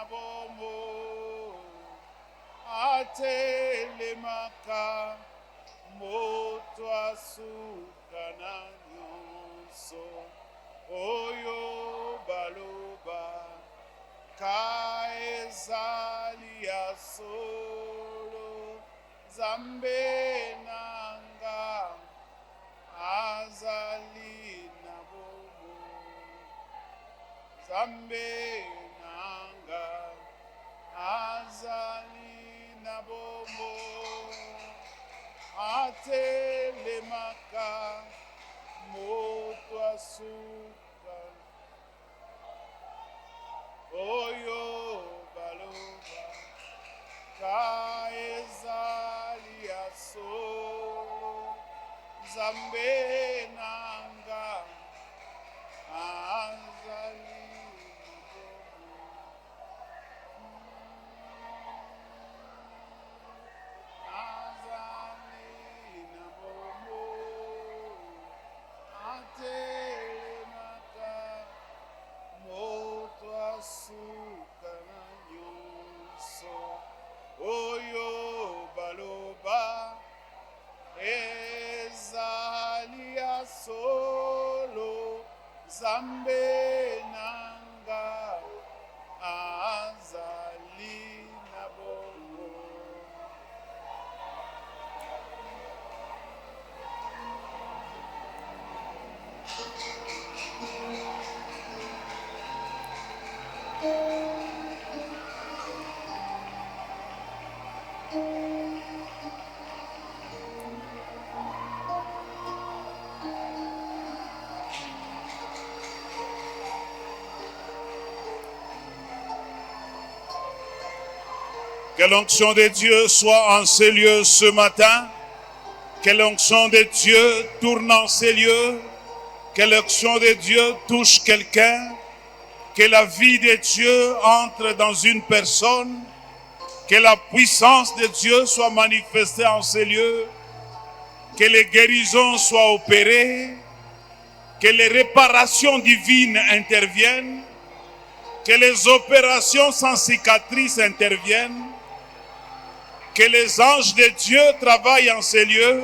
na bombo atelemaka moto asuka na nyonso oyo baloba ka ezali ya solo Nzambe nanga azali na bombo Nzambe nanga azali na bombo atelemaka moto asuka oyo baloba ka ezali ya solo Nzambe nanga azali na bombo atelemaka moto asuka na nyonso oyo baloba ezali ya solo Nzambe nanga azali na bombo Que l'onction de Dieu soit en ces lieux ce matin. Que l'onction de Dieu tourne en ces lieux. Que l'onction de Dieu touche quelqu'un. Que la vie de Dieu entre dans une personne. Que la puissance de Dieu soit manifestée en ces lieux. Que les guérisons soient opérées. Que les réparations divines interviennent. Que les opérations sans cicatrices interviennent. Que les anges de Dieu travaillent en ces lieux.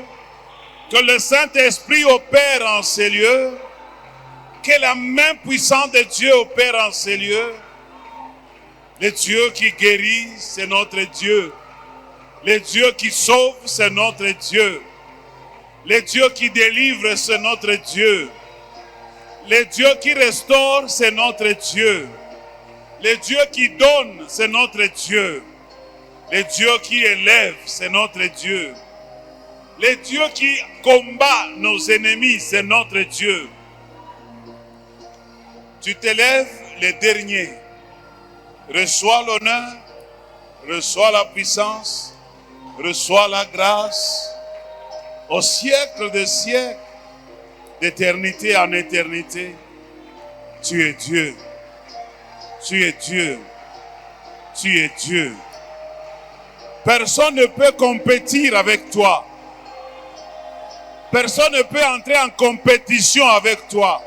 Que le Saint-Esprit opère en ces lieux. Que la main puissante de Dieu opère en ces lieux. Le Dieu qui guérit, c'est notre Dieu. Le Dieu qui sauve, c'est notre Dieu. Le Dieu qui délivre, c'est notre Dieu. Le Dieu qui restaure, c'est notre Dieu. Le Dieu qui donne, c'est notre Dieu. Le Dieu qui élève, c'est notre Dieu. Le Dieu qui combat nos ennemis, c'est notre Dieu. Tu t'élèves le dernier. Reçois l'honneur, reçois la puissance, reçois la grâce. Au siècle des siècles, d'éternité en éternité, tu es Dieu. Tu es Dieu. Tu es Dieu. Personne ne peut compétir avec toi. Personne ne peut entrer en compétition avec toi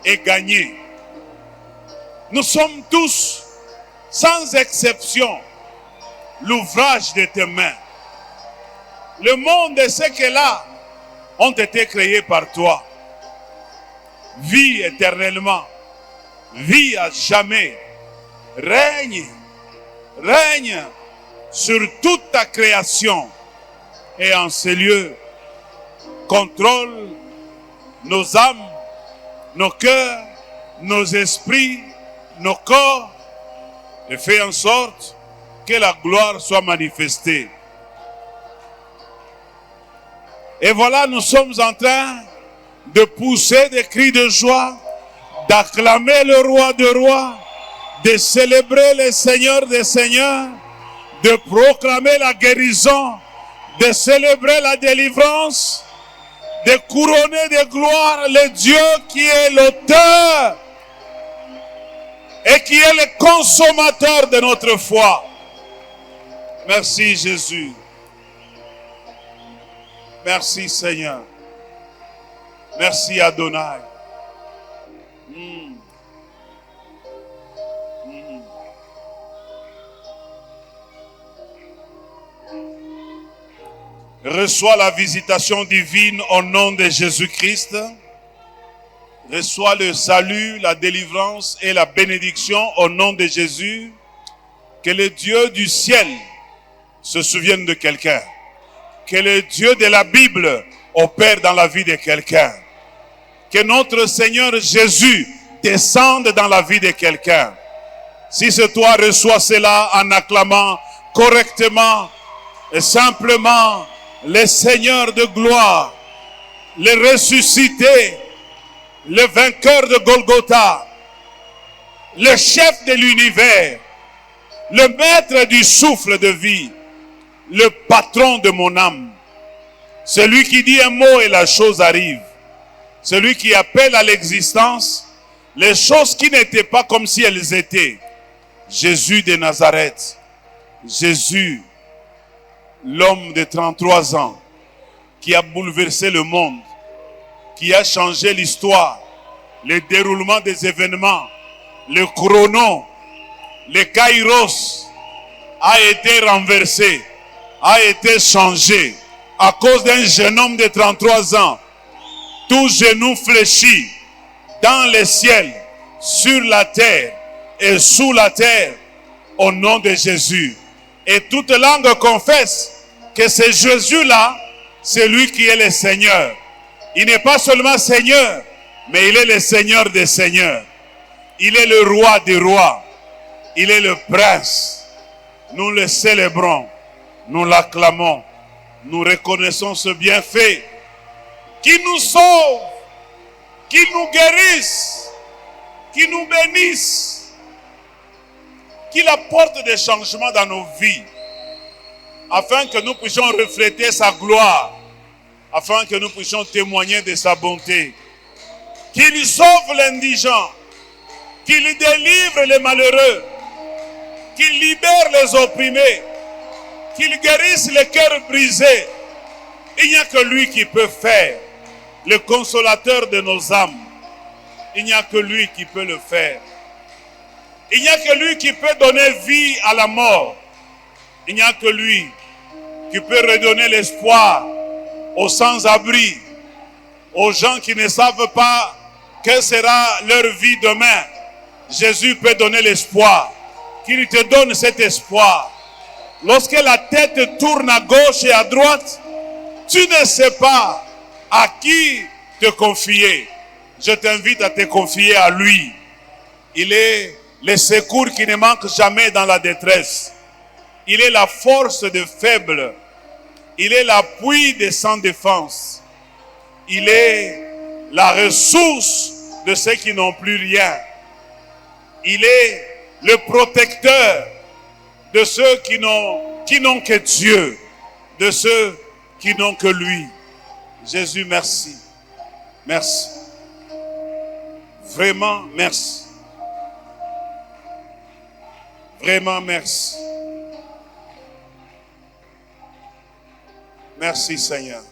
et gagner. Nous sommes tous, sans exception, l'ouvrage de tes mains. Le monde et ce qu'elle a ont été créés par toi. Vis éternellement. Vis à jamais. Règne. Règne sur toute ta création. Et en ces lieux, contrôle nos âmes, nos cœurs, nos esprits, nos corps, et fais en sorte que la gloire soit manifestée. Et voilà, nous sommes en train de pousser des cris de joie, d'acclamer le roi des rois, de célébrer le Seigneur des seigneurs, de proclamer la guérison, de célébrer la délivrance, de couronner de gloire le Dieu qui est l'auteur et qui est le consommateur de notre foi. Merci Jésus. Merci Seigneur. Merci Adonai. Reçois la visitation divine au nom de Jésus-Christ. Reçois le salut, la délivrance et la bénédiction au nom de Jésus. Que le Dieu du ciel se souvienne de quelqu'un. Que le Dieu de la Bible opère dans la vie de quelqu'un. Que notre Seigneur Jésus descende dans la vie de quelqu'un. Si c'est toi, reçois cela en acclamant correctement et simplement le Seigneur de gloire, le ressuscité, le vainqueur de Golgotha, le chef de l'univers, le maître du souffle de vie, le patron de mon âme, celui qui dit un mot et la chose arrive, celui qui appelle à l'existence les choses qui n'étaient pas comme si elles étaient. Jésus de Nazareth, Jésus, l'homme de 33 ans, qui a bouleversé le monde, qui a changé l'histoire, le déroulement des événements, le chrono, le kairos a été renversé, a été changé à cause d'un jeune homme de 33 ans. Tout genou fléchit dans le ciel, sur la terre et sous la terre, au nom de Jésus. Et toute langue confesse que c'est Jésus-là, c'est lui qui est le Seigneur. Il n'est pas seulement Seigneur, mais il est le Seigneur des Seigneurs. Il est le roi des rois. Il est le prince. Nous le célébrons, nous l'acclamons, nous reconnaissons ce bienfait qui nous sauve, qui nous guérisse, qui nous bénisse, qu'il apporte des changements dans nos vies, afin que nous puissions refléter sa gloire, afin que nous puissions témoigner de sa bonté. Qu'il sauve l'indigent, qu'il délivre les malheureux, qu'il libère les opprimés, qu'il guérisse les cœurs brisés. Il n'y a que lui qui peut faire, le consolateur de nos âmes. Il n'y a que lui qui peut le faire. Il n'y a que lui qui peut donner vie à la mort. Il n'y a que lui qui peut redonner l'espoir aux sans-abri, aux gens qui ne savent pas quelle sera leur vie demain. Jésus peut donner l'espoir. Qu'il te donne cet espoir. Lorsque la tête tourne à gauche et à droite, tu ne sais pas à qui te confier. Je t'invite à te confier à lui. Il est le secours qui ne manque jamais dans la détresse. Il est la force des faibles. Il est l'appui des sans défense. Il est la ressource de ceux qui n'ont plus rien. Il est le protecteur de ceux qui n'ont que Dieu, de ceux qui n'ont que lui. Jésus, merci. Merci. Vraiment, merci. Vraiment, merci. Merci, Seigneur.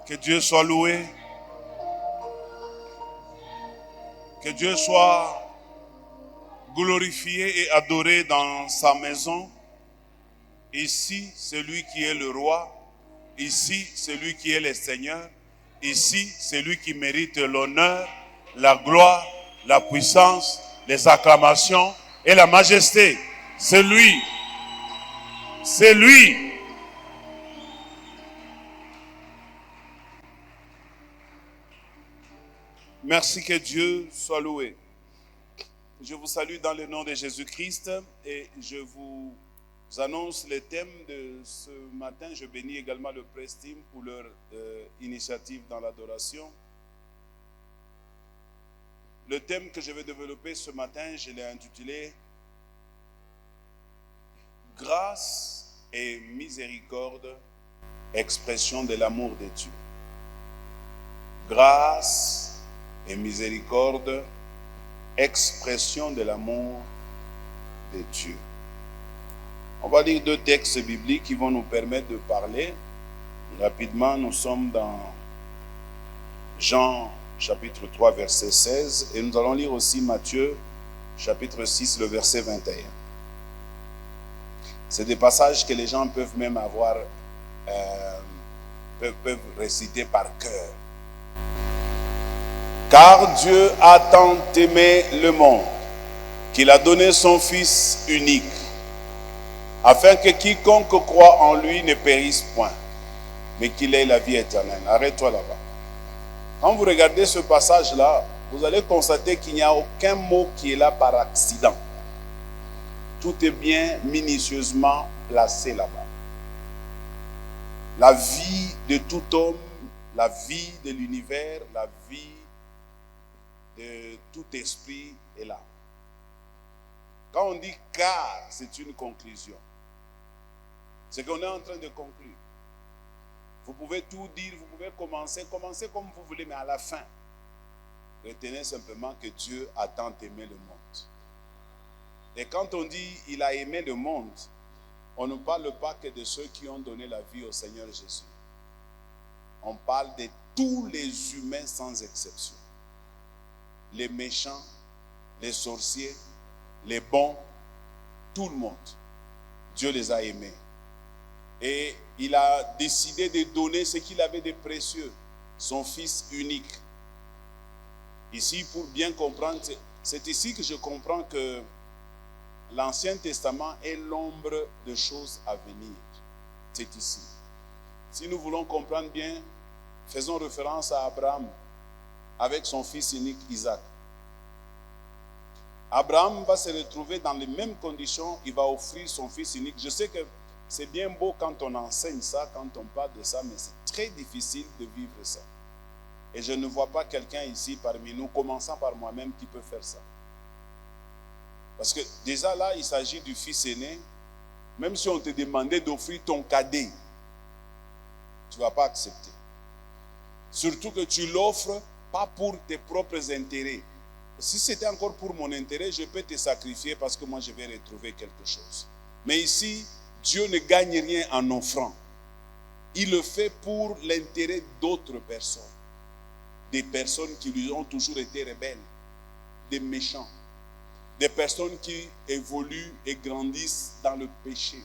Que Dieu soit loué. Que Dieu soit glorifié et adoré dans sa maison. Ici, celui qui est le roi. Ici, celui qui est le Seigneur. Ici, celui qui mérite l'honneur, la gloire, la puissance, les acclamations et la majesté. C'est lui. C'est lui. Merci, que Dieu soit loué. Je vous salue dans le nom de Jésus-Christ et je vous annonce le thème de ce matin. Je bénis également le Press Team pour leur initiative dans l'adoration. Le thème que je vais développer ce matin, je l'ai intitulé « Grâce et miséricorde, expression de l'amour de Dieu ». Grâce et miséricorde, expression de l'amour de Dieu. On va lire deux textes bibliques qui vont nous permettre de parler. Rapidement, nous sommes dans Jean chapitre 3, verset 16, et nous allons lire aussi Matthieu chapitre 6, le verset 21. C'est des passages que les gens peuvent même avoir, peuvent réciter par cœur. Car Dieu a tant aimé le monde qu'il a donné son Fils unique, afin que quiconque croit en lui ne périsse point, mais qu'il ait la vie éternelle. Arrête-toi là-bas. Quand vous regardez ce passage-là, vous allez constater qu'il n'y a aucun mot qui est là par accident. Tout est bien minutieusement placé là-bas. La vie de tout homme, la vie de l'univers, la vie de tout esprit est là. Quand on dit car, c'est une conclusion. C'est qu'on est en train de conclure. Vous pouvez tout dire, vous pouvez commencer comme vous voulez, mais à la fin, retenez simplement que Dieu a tant aimé le monde. Et quand on dit il a aimé le monde, on ne parle pas que de ceux qui ont donné la vie au Seigneur Jésus. On parle de tous les humains sans exception. Les méchants, les sorciers, les bons, tout le monde. Dieu les a aimés. Et il a décidé de donner ce qu'il avait de précieux, son Fils unique. Ici, pour bien comprendre, c'est ici que je comprends que l'Ancien Testament est l'ombre de choses à venir. C'est ici. Si nous voulons comprendre bien, faisons référence à Abraham avec son fils unique Isaac. Abraham va se retrouver dans les mêmes conditions, il va offrir son fils unique. Je sais que c'est bien beau quand on enseigne ça, quand on parle de ça, mais c'est très difficile de vivre ça. Et je ne vois pas quelqu'un ici parmi nous, commençant par moi-même, qui peut faire ça. Parce que déjà là, il s'agit du fils aîné. Même si on te demandait d'offrir ton cadet, tu ne vas pas accepter. Surtout que tu l'offres pas pour tes propres intérêts. Si c'était encore pour mon intérêt, je peux te sacrifier parce que moi je vais retrouver quelque chose. Mais ici, Dieu ne gagne rien en offrant. Il le fait pour l'intérêt d'autres personnes. Des personnes qui lui ont toujours été rebelles. Des méchants. Des personnes qui évoluent et grandissent dans le péché.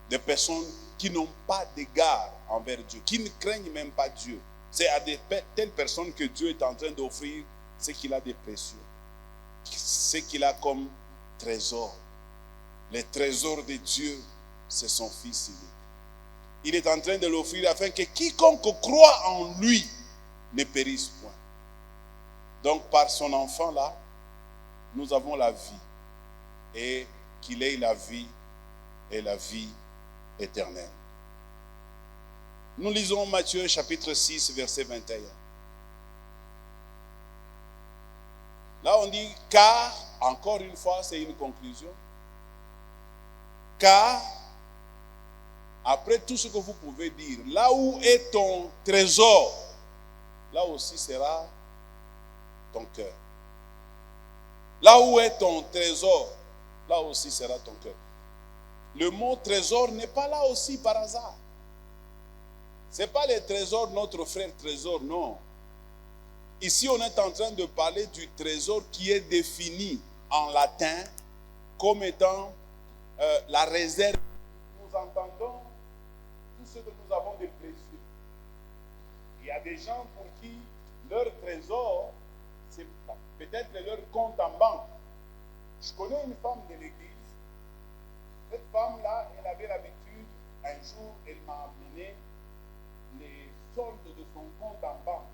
Des personnes qui n'ont pas d'égard envers Dieu, qui ne craignent même pas Dieu. C'est à telles personnes que Dieu est en train d'offrir ce qu'il a de précieux. Ce qu'il a comme trésor. Les trésors de Dieu, c'est son Fils unique. Il est en train de l'offrir afin que quiconque croit en lui ne périsse point. Donc par son enfant là, nous avons la vie. Et qu'il ait la vie et la vie éternelle. Nous lisons Matthieu chapitre 6, verset 21. Là on dit car, encore une fois c'est une conclusion. Car, après tout ce que vous pouvez dire, là où est ton trésor, là aussi sera ton cœur. Là où est ton trésor, là aussi sera ton cœur. Le mot trésor n'est pas là aussi par hasard. Ce n'est pas le trésor, notre frère trésor, non. Ici, on est en train de parler du trésor qui est défini en latin comme étant la réserve. Nous entendons tout ce que nous avons de précieux. Il y a des gens pour qui leur trésor, c'est peut-être leur compte en banque. Je connais une femme de l'église. Cette femme-là, elle avait l'habitude, un jour, elle m'a amené les soldes de son compte en banque.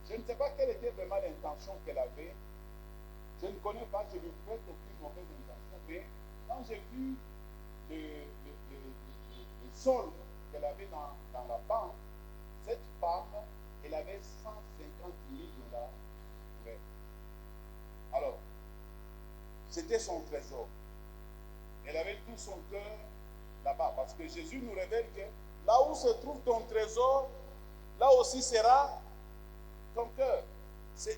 Je ne sais pas quelle était vraiment l'intention qu'elle avait. Je ne connais pas, je ne lui fais aucune mauvaise intention. Mais quand j'ai vu le solde qu'elle avait dans la banque, cette femme, elle avait 150 000 $. Alors, c'était son trésor. Elle avait tout son cœur là-bas. Parce que Jésus nous révèle que là où se trouve ton trésor, là aussi sera ton cœur.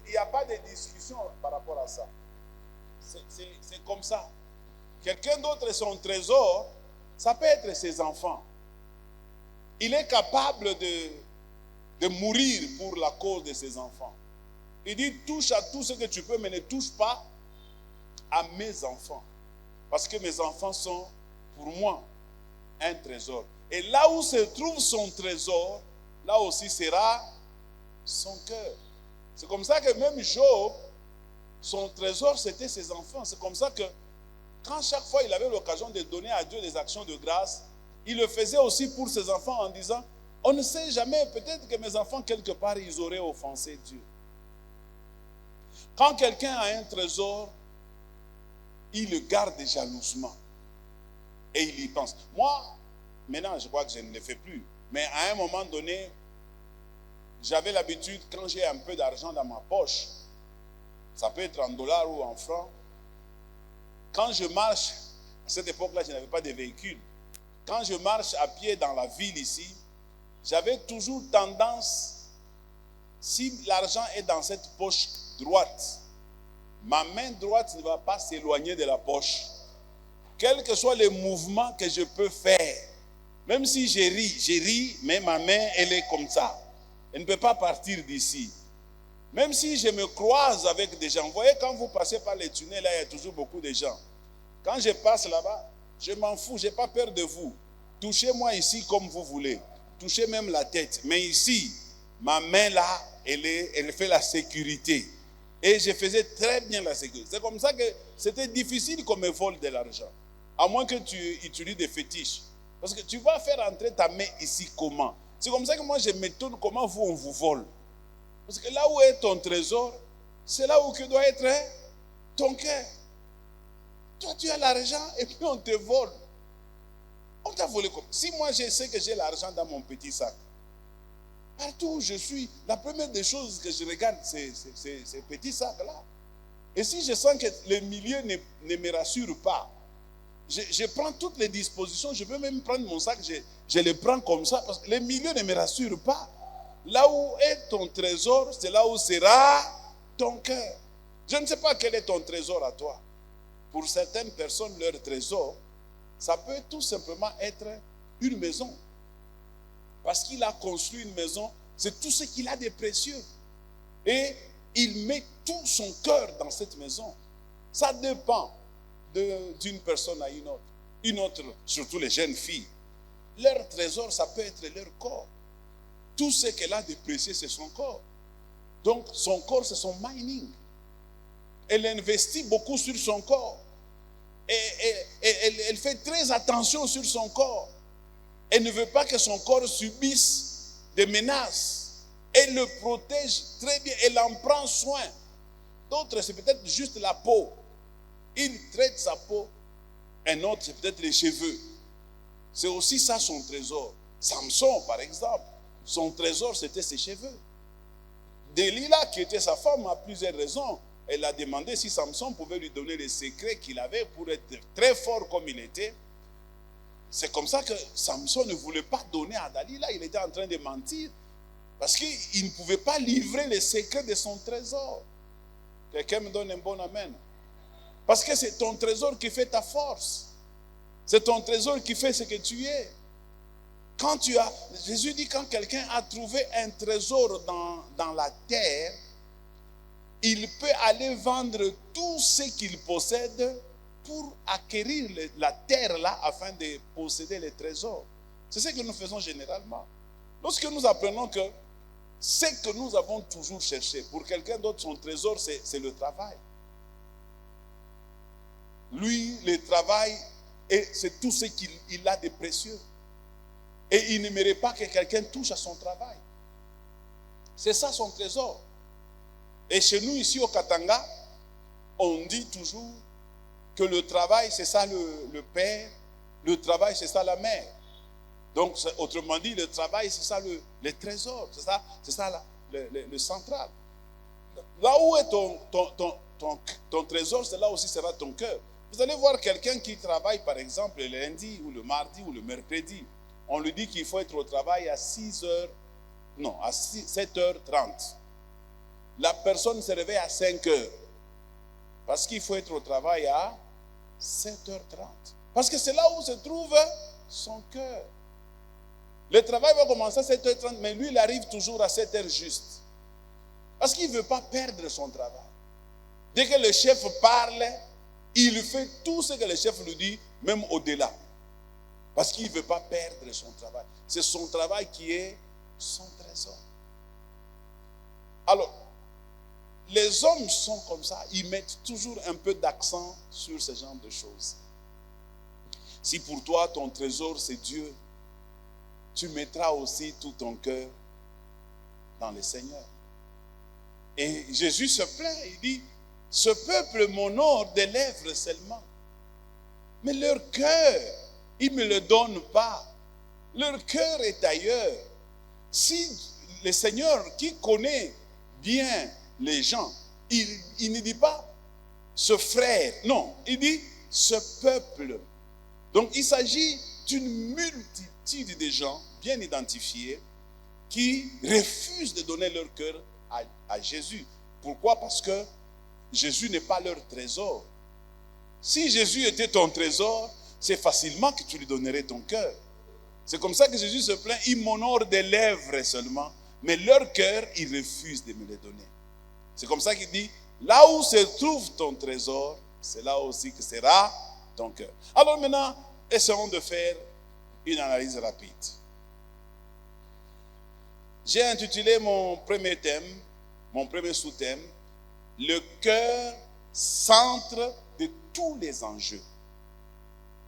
Il n'y a pas de discussion par rapport à ça. C'est comme ça. Quelqu'un d'autre, son trésor, ça peut être ses enfants. Il est capable de mourir pour la cause de ses enfants. Il dit, touche à tout ce que tu peux, mais ne touche pas à mes enfants. Parce que mes enfants sont pour moi un trésor. Et là où se trouve son trésor, là aussi sera son cœur. C'est comme ça que même Job, son trésor, c'était ses enfants. C'est comme ça que quand chaque fois il avait l'occasion de donner à Dieu des actions de grâce, il le faisait aussi pour ses enfants en disant, on ne sait jamais, peut-être que mes enfants, quelque part, ils auraient offensé Dieu. Quand quelqu'un a un trésor, il le garde jalousement. Et il y pense. Moi, maintenant, je crois que je ne le fais plus. Mais à un moment donné, j'avais l'habitude, quand j'ai un peu d'argent dans ma poche, ça peut être en dollars ou en francs, quand je marche, à cette époque-là, je n'avais pas de véhicule. Quand je marche à pied dans la ville ici, j'avais toujours tendance, si l'argent est dans cette poche droite, ma main droite ne va pas s'éloigner de la poche. Quels que soient les mouvements que je peux faire, même si je ris, mais ma main, elle est comme ça. Elle ne peut pas partir d'ici. Même si je me croise avec des gens, vous voyez, quand vous passez par les tunnels, là, il y a toujours beaucoup de gens. Quand je passe là-bas, je m'en fous, je n'ai pas peur de vous. Touchez-moi ici comme vous voulez. Touchez même la tête. Mais ici, ma main là, elle fait la sécurité. Et je faisais très bien la sécurité. C'est comme ça que c'était difficile qu'on me vole de l'argent. À moins que tu utilises des fétiches. Parce que tu vas faire entrer ta main ici comment? C'est comme ça que moi je m'étonne comment on vous vole. Parce que là où est ton trésor, c'est là où que doit être ton cœur. Toi tu as l'argent et puis on te vole. On t'a volé comme. Si moi je sais que j'ai l'argent dans mon petit sac, partout où je suis, la première des choses que je regarde, c'est ces petits sacs-là. Et si je sens que le milieu ne me rassure pas, je prends toutes les dispositions, je peux même prendre mon sac, je le prends comme ça, parce que le milieu ne me rassure pas. Là où est ton trésor, c'est là où sera ton cœur. Je ne sais pas quel est ton trésor à toi. Pour certaines personnes, leur trésor, ça peut tout simplement être une maison. Parce qu'il a construit une maison, c'est tout ce qu'il a de précieux. Et il met tout son cœur dans cette maison. Ça dépend d'une personne à une autre. Une autre, surtout les jeunes filles. Leur trésor, ça peut être leur corps. Tout ce qu'elle a de précieux, c'est son corps. Donc, son corps, c'est son mining. Elle investit beaucoup sur son corps. Et elle fait très attention sur son corps. Elle ne veut pas que son corps subisse des menaces. Elle le protège très bien. Elle en prend soin. D'autres, c'est peut-être juste la peau. Il traite sa peau. Un autre, c'est peut-être les cheveux. C'est aussi ça son trésor. Samson, par exemple, son trésor, c'était ses cheveux. Delilah, qui était sa femme, a plusieurs raisons. Elle a demandé si Samson pouvait lui donner les secrets qu'il avait pour être très fort comme il était. C'est comme ça que Samson ne voulait pas donner à Dalila. Il était en train de mentir. Parce qu'il ne pouvait pas livrer les secrets de son trésor. Quelqu'un me donne un bon amen. Parce que c'est ton trésor qui fait ta force. C'est ton trésor qui fait ce que tu es. Jésus dit, quand quelqu'un a trouvé un trésor dans la terre, il peut aller vendre tout ce qu'il possède pour acquérir la terre là afin de posséder les trésors. C'est ce que nous faisons généralement. Lorsque nous apprenons que ce que nous avons toujours cherché, pour quelqu'un d'autre, son trésor, c'est le travail. Lui, le travail, c'est tout ce qu'il a de précieux. Et il n'aimerait pas que quelqu'un touche à son travail. C'est ça son trésor. Et chez nous, ici au Katanga, on dit toujours que le travail, c'est ça le père, le travail, c'est ça la mère. Donc, autrement dit, le travail, c'est ça le trésor, c'est ça le central. Là où est ton trésor, c'est là aussi sera ton cœur. Vous allez voir quelqu'un qui travaille, par exemple, le lundi ou le mardi ou le mercredi. On lui dit qu'il faut être au travail à 7h30. La personne se réveille à 5h. Parce qu'il faut être au travail à 7h30. Parce que c'est là où se trouve son cœur. Le travail va commencer à 7h30, mais lui, il arrive toujours à 7h juste. Parce qu'il ne veut pas perdre son travail. Dès que le chef parle, il fait tout ce que le chef lui dit, même au-delà. Parce qu'il ne veut pas perdre son travail. C'est son travail qui est son trésor. Alors, les hommes sont comme ça, ils mettent toujours un peu d'accent sur ce genre de choses. Si pour toi, ton trésor, c'est Dieu, tu mettras aussi tout ton cœur dans le Seigneur. Et Jésus se plaint, il dit, ce peuple m'honore des lèvres seulement. Mais leur cœur, ils ne me le donnent pas. Leur cœur est ailleurs. Si le Seigneur qui connaît bien les gens, il ne dit pas ce frère, non, il dit ce peuple. Donc il s'agit d'une multitude de gens bien identifiés qui refusent de donner leur cœur à Jésus. Pourquoi? Parce que Jésus n'est pas leur trésor. Si Jésus était ton trésor, c'est facilement que tu lui donnerais ton cœur. C'est comme ça que Jésus se plaint, ils m'honorent des lèvres seulement, mais leur cœur, ils refusent de me le donner. C'est comme ça qu'il dit, là où se trouve ton trésor, c'est là aussi que sera ton cœur. Alors maintenant, essayons de faire une analyse rapide. J'ai intitulé mon premier thème, mon premier sous-thème, le cœur, centre de tous les enjeux.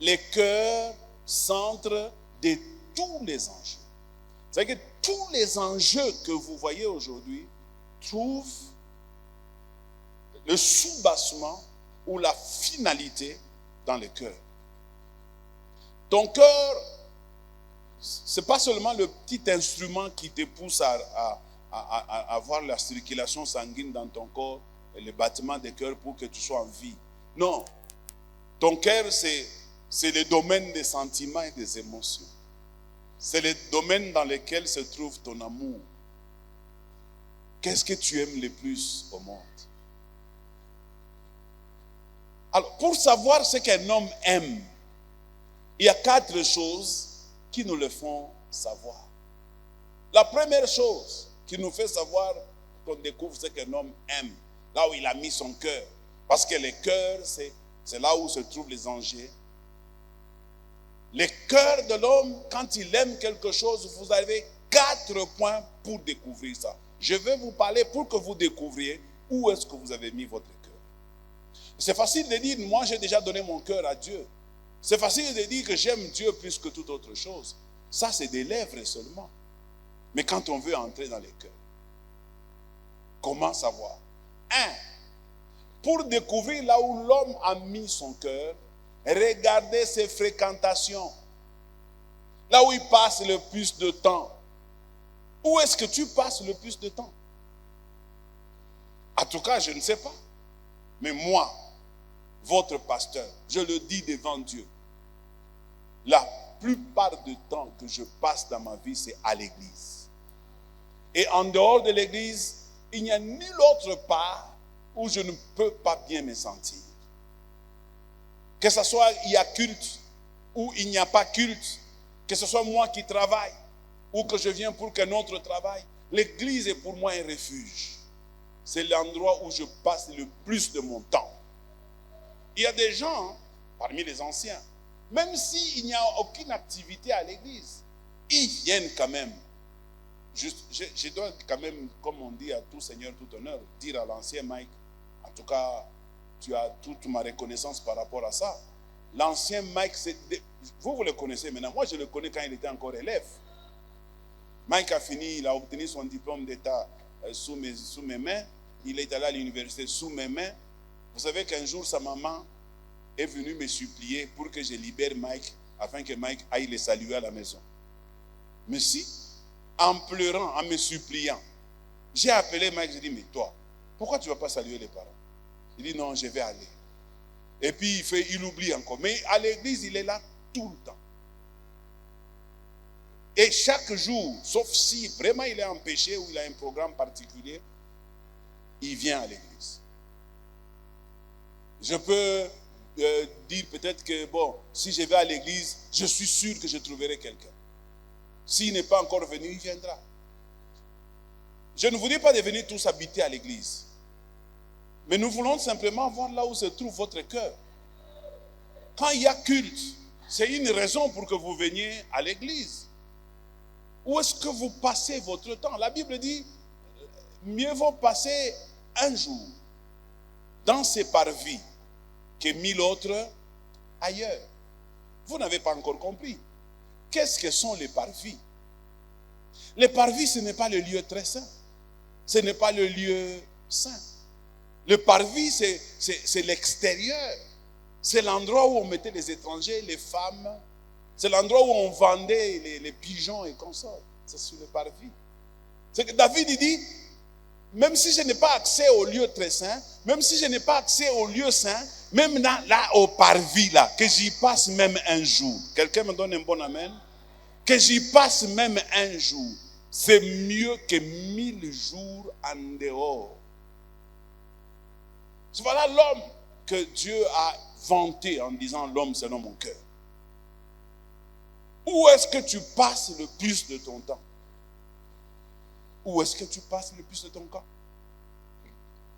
Le cœur, centre de tous les enjeux. C'est-à-dire que tous les enjeux que vous voyez aujourd'hui trouvent le soubassement ou la finalité dans le cœur. Ton cœur, ce n'est pas seulement le petit instrument qui te pousse à avoir la circulation sanguine dans ton corps et le battement des cœurs pour que tu sois en vie. Non. Ton cœur, c'est le domaine des sentiments et des émotions. C'est le domaine dans lequel se trouve ton amour. Qu'est-ce que tu aimes le plus au monde? Alors, pour savoir ce qu'un homme aime, il y a 4 choses qui nous le font savoir. La première chose qui nous fait savoir qu'on découvre ce qu'un homme aime, là où il a mis son cœur. Parce que le cœur, c'est là où se trouvent les enjeux. Le cœur de l'homme, quand il aime quelque chose, vous avez 4 points pour découvrir ça. Je vais vous parler pour que vous découvriez où est-ce que vous avez mis votre cœur. C'est facile de dire, moi j'ai déjà donné mon cœur à Dieu. C'est facile de dire que j'aime Dieu plus que toute autre chose. Ça, c'est des lèvres seulement. Mais quand on veut entrer dans les cœurs, comment savoir? 1. Pour découvrir là où l'homme a mis son cœur, regardez ses fréquentations. Là où il passe le plus de temps. Où est-ce que tu passes le plus de temps? En tout cas, je ne sais pas. Mais moi, votre pasteur, je le dis devant Dieu, la plupart du temps que je passe dans ma vie, c'est à l'église. Et en dehors de l'église, il n'y a nulle autre part où je ne peux pas bien me sentir. Que ce soit il y a culte ou il n'y a pas culte, que ce soit moi qui travaille ou que je viens pour qu'un autre travaille, l'église est pour moi un refuge. C'est l'endroit où je passe le plus de mon temps. Il y a des gens, parmi les anciens, même s'il n'y a aucune activité à l'église, ils viennent quand même. Je dois quand même, comme on dit à tout seigneur, tout honneur, dire à l'ancien Mike, en tout cas, tu as toute ma reconnaissance par rapport à ça. L'ancien Mike, vous le connaissez maintenant. Moi, je le connais quand il était encore élève. Mike a fini, il a obtenu son diplôme d'état sous mes mains. Il est allé à l'université sous mes mains. Vous savez qu'un jour, sa maman est venue me supplier pour que je libère Mike afin que Mike aille le saluer à la maison. Mais si, en pleurant, en me suppliant, j'ai appelé Mike, j'ai dit, mais toi, pourquoi tu ne vas pas saluer les parents? Il dit, non, je vais aller. Et puis, il oublie encore. Mais à l'église, il est là tout le temps. Et chaque jour, sauf si vraiment il est empêché ou il a un programme particulier, il vient à l'église. Je peux dire peut-être que, bon, si je vais à l'église, je suis sûr que je trouverai quelqu'un. S'il n'est pas encore venu, il viendra. Je ne vous dis pas de venir tous habiter à l'église. Mais nous voulons simplement voir là où se trouve votre cœur. Quand il y a culte, c'est une raison pour que vous veniez à l'église. Où est-ce que vous passez votre temps? La Bible dit, mieux vaut passer un jour dans ces parvis que 1000 autres ailleurs. Vous n'avez pas encore compris. Qu'est-ce que sont les parvis? Les parvis, ce n'est pas le lieu très saint. Ce n'est pas le lieu saint. Le parvis, c'est l'extérieur. C'est l'endroit où on mettait les étrangers, les femmes. C'est l'endroit où on vendait les pigeons et consorts. C'est sur le parvis. C'est que David, il dit, même si je n'ai pas accès au lieu très saint, même si je n'ai pas accès au lieu saint, même là au parvis, là, que j'y passe même un jour. Quelqu'un me donne un bon amen? Que j'y passe même un jour. C'est mieux que 1000 jours en dehors. Voilà l'homme que Dieu a vanté en disant l'homme selon mon cœur. Où est-ce que tu passes le plus de ton temps? Où est-ce que tu passes le plus de ton temps?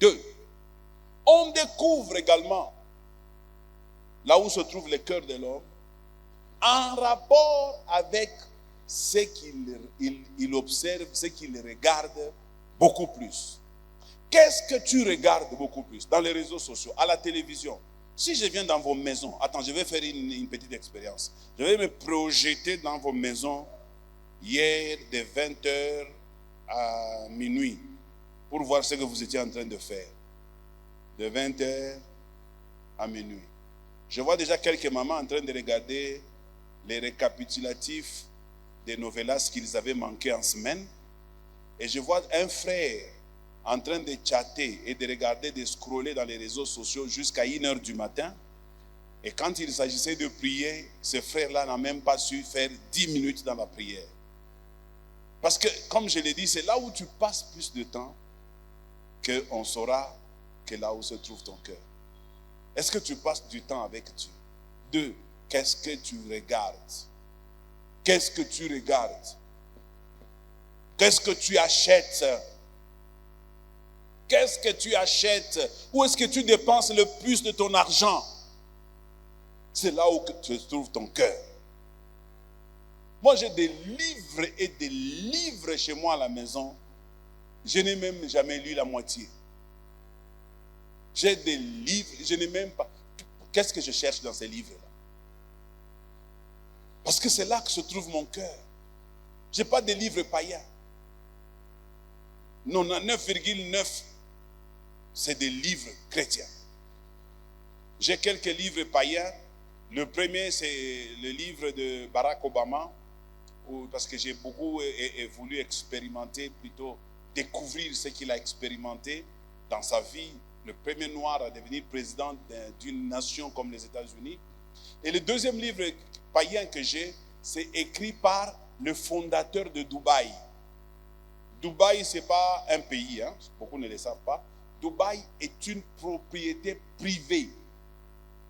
2. On découvre également là où se trouve le cœur de l'homme en rapport avec ce qu'il observe, ce qu'il regarde beaucoup plus. Qu'est-ce que tu regardes beaucoup plus? Dans les réseaux sociaux, à la télévision. Si je viens dans vos maisons, attends, je vais faire une petite expérience. Je vais me projeter dans vos maisons hier de 20h à minuit pour voir ce que vous étiez en train de faire. De 20h à minuit. Je vois déjà quelques mamans en train de regarder les récapitulatifs des novellas qu'ils avaient manqués en semaine. Et je vois un frère en train de chatter et de regarder, de scroller dans les réseaux sociaux jusqu'à 1h du matin. Et quand il s'agissait de prier, ce frère-là n'a même pas su faire 10 minutes dans la prière. Parce que, comme je l'ai dit, c'est là où tu passes plus de temps qu'on saura que là où se trouve ton cœur. Est-ce que tu passes du temps avec Dieu? 2. Qu'est-ce que tu regardes? Qu'est-ce que tu regardes? Qu'est-ce que tu achètes? Qu'est-ce que tu achètes? Où est-ce que tu dépenses le plus de ton argent? C'est là où se trouve ton cœur. Moi, j'ai des livres et des livres chez moi à la maison. Je n'ai même jamais lu la moitié. J'ai des livres, je n'ai même pas... Qu'est-ce que je cherche dans ces livres-là? Parce que c'est là que se trouve mon cœur. Je n'ai pas de livres païens. 99,9, c'est des livres chrétiens. J'ai quelques livres païens. Le premier, c'est le livre de Barack Obama, parce que j'ai beaucoup voulu expérimenter, plutôt découvrir ce qu'il a expérimenté dans sa vie. Le premier noir à devenir président d'une nation comme les États-Unis. Et le deuxième livre païen que j'ai, c'est écrit par le fondateur de Dubaï. Dubaï, ce n'est pas un pays, hein? Beaucoup ne le savent pas. Dubaï est une propriété privée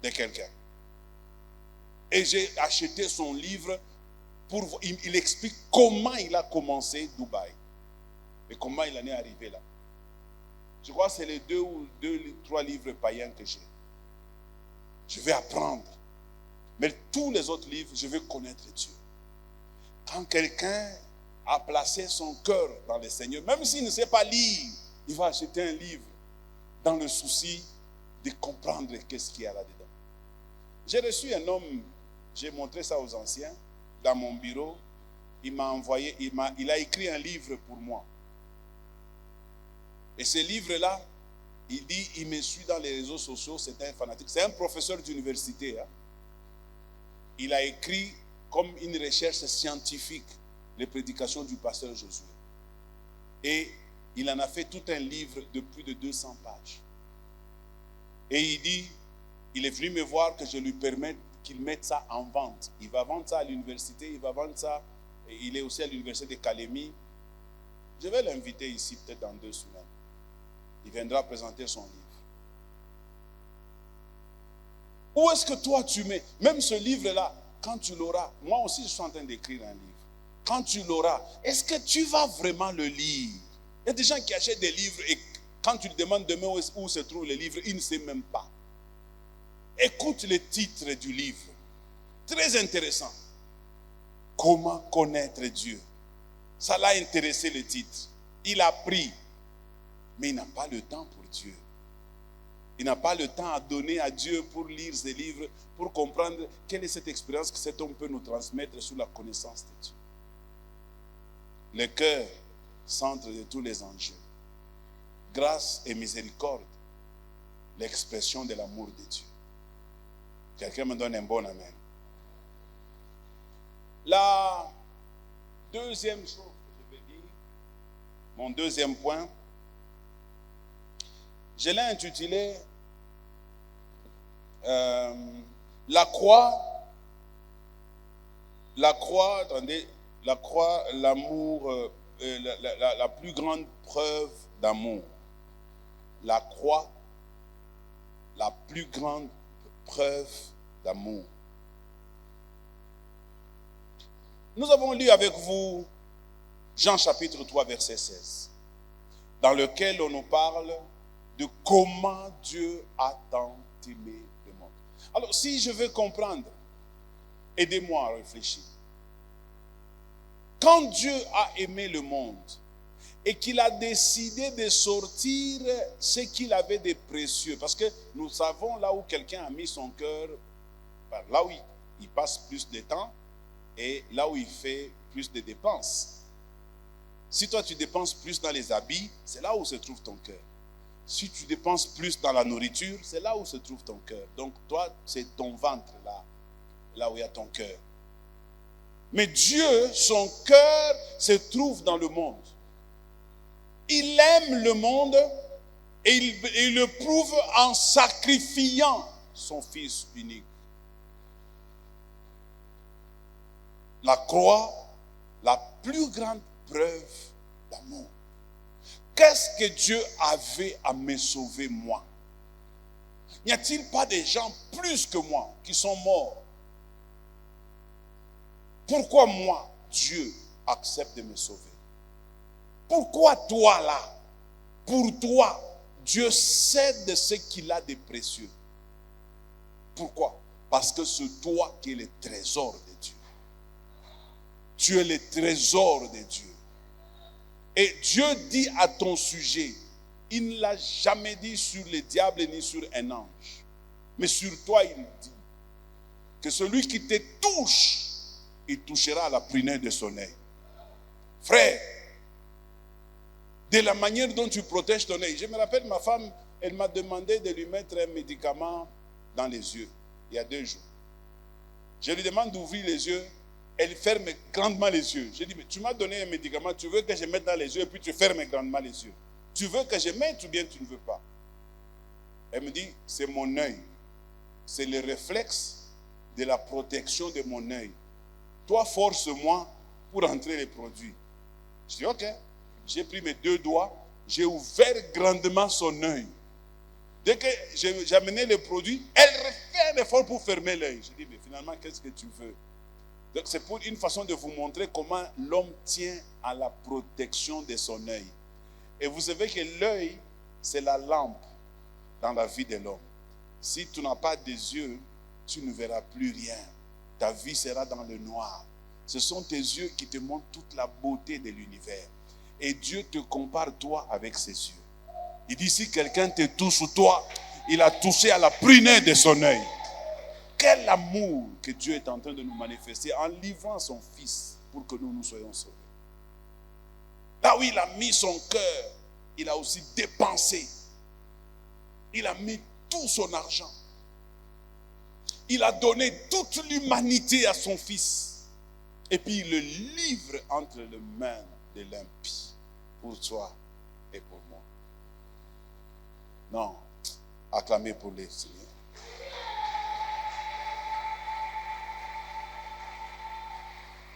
de quelqu'un. Et j'ai acheté son livre pour... Il explique comment il a commencé Dubaï et comment il en est arrivé là. Je crois que c'est les 2 ou 3 livres païens que j'ai. Je vais apprendre. Mais tous les autres livres, je vais connaître Dieu. Quand quelqu'un a placé son cœur dans le Seigneur, même s'il ne sait pas lire, il va acheter un livre dans le souci de comprendre qu'est-ce qu'il y a là-dedans. J'ai reçu un homme, j'ai montré ça aux anciens, dans mon bureau. Il m'a envoyé, il a écrit un livre pour moi. Et ce livre-là, il dit, il me suit dans les réseaux sociaux, c'est un fanatique. C'est un professeur d'université. Hein. Il a écrit comme une recherche scientifique les prédications du pasteur Josué. Et il en a fait tout un livre de plus de 200 pages. Et il dit, il est venu me voir que je lui permette qu'il mette ça en vente. Il va vendre ça à l'université, il va vendre ça, et il est aussi à l'université de Calémie. Je vais l'inviter ici peut-être dans 2 semaines. Il viendra présenter son livre. Où est-ce que toi tu mets, même ce livre-là, quand tu l'auras, moi aussi je suis en train d'écrire un livre. Quand tu l'auras, est-ce que tu vas vraiment le lire? Il y a des gens qui achètent des livres et quand tu lui demandes demain où se trouve le livre, il ne sait même pas. Écoute le titre du livre. Très intéressant. Comment connaître Dieu? Ça l'a intéressé le titre. Il a pris, mais il n'a pas le temps pour Dieu. Il n'a pas le temps à donner à Dieu pour lire ses livres, pour comprendre quelle est cette expérience que cet homme peut nous transmettre sur la connaissance de Dieu. Le cœur, centre de tous les enjeux. Grâce et miséricorde, l'expression de l'amour de Dieu. Quelqu'un me donne un bon amen. La deuxième chose que je vais dire, mon deuxième point, je l'ai intitulé la croix, attendez, la croix, l'amour, la plus grande preuve d'amour. La croix, la plus grande preuve d'amour. Nous avons lu avec vous Jean chapitre 3 verset 16, dans lequel on nous parle de comment Dieu a tant aimé le monde. Alors si je veux comprendre, aidez-moi à réfléchir. Quand Dieu a aimé le monde et qu'il a décidé de sortir ce qu'il avait de précieux, parce que nous savons là où quelqu'un a mis son cœur, là où il passe plus de temps et là où il fait plus de dépenses. Si toi tu dépenses plus dans les habits, c'est là où se trouve ton cœur. Si tu dépenses plus dans la nourriture, c'est là où se trouve ton cœur. Donc toi, c'est ton ventre là où il y a ton cœur. Mais Dieu, son cœur se trouve dans le monde. Il aime le monde et il le prouve en sacrifiant son Fils unique. La croix, la plus grande preuve d'amour. Qu'est-ce que Dieu avait à me sauver moi? N'y a-t-il pas des gens plus que moi qui sont morts? Pourquoi moi, Dieu, accepte de me sauver? Pourquoi toi là? Pour toi, Dieu cède ce qu'il a de précieux. Pourquoi? Parce que c'est toi qui es le trésor de Dieu. Tu es le trésor de Dieu. Et Dieu dit à ton sujet, il ne l'a jamais dit sur le diable ni sur un ange. Mais sur toi, il dit que celui qui te touche, il touchera à la prunelle de son œil. Frère, de la manière dont tu protèges ton œil. Je me rappelle, ma femme, elle m'a demandé de lui mettre un médicament dans les yeux, il y a 2 jours. Je lui demande d'ouvrir les yeux, elle ferme grandement les yeux. Je dis, mais tu m'as donné un médicament, tu veux que je mette dans les yeux et puis tu fermes grandement les yeux. Tu veux que je mette ou bien tu ne veux pas? Elle me dit, c'est mon œil. C'est le réflexe de la protection de mon œil. Toi, force-moi pour entrer les produits. Je dis, ok. J'ai pris mes 2 doigts, j'ai ouvert grandement son œil. Dès que j'ai amené le produit, elle fait un effort pour fermer l'œil. Je dis, mais finalement, qu'est-ce que tu veux? Donc c'est pour une façon de vous montrer comment l'homme tient à la protection de son œil. Et vous savez que l'œil, c'est la lampe dans la vie de l'homme. Si tu n'as pas des yeux, tu ne verras plus rien. Ta vie sera dans le noir. Ce sont tes yeux qui te montrent toute la beauté de l'univers. Et Dieu te compare toi avec ses yeux. Il dit, si quelqu'un te touche ou toi, il a touché à la prunelle de son œil. Quel amour que Dieu est en train de nous manifester en livrant son Fils pour que nous soyons sauvés. Là où il a mis son cœur, il a aussi dépensé. Il a mis tout son argent. Il a donné toute l'humanité à son Fils. Et puis il le livre entre les mains de l'impie pour toi et pour moi. Non, acclamez pour les Seigneurs.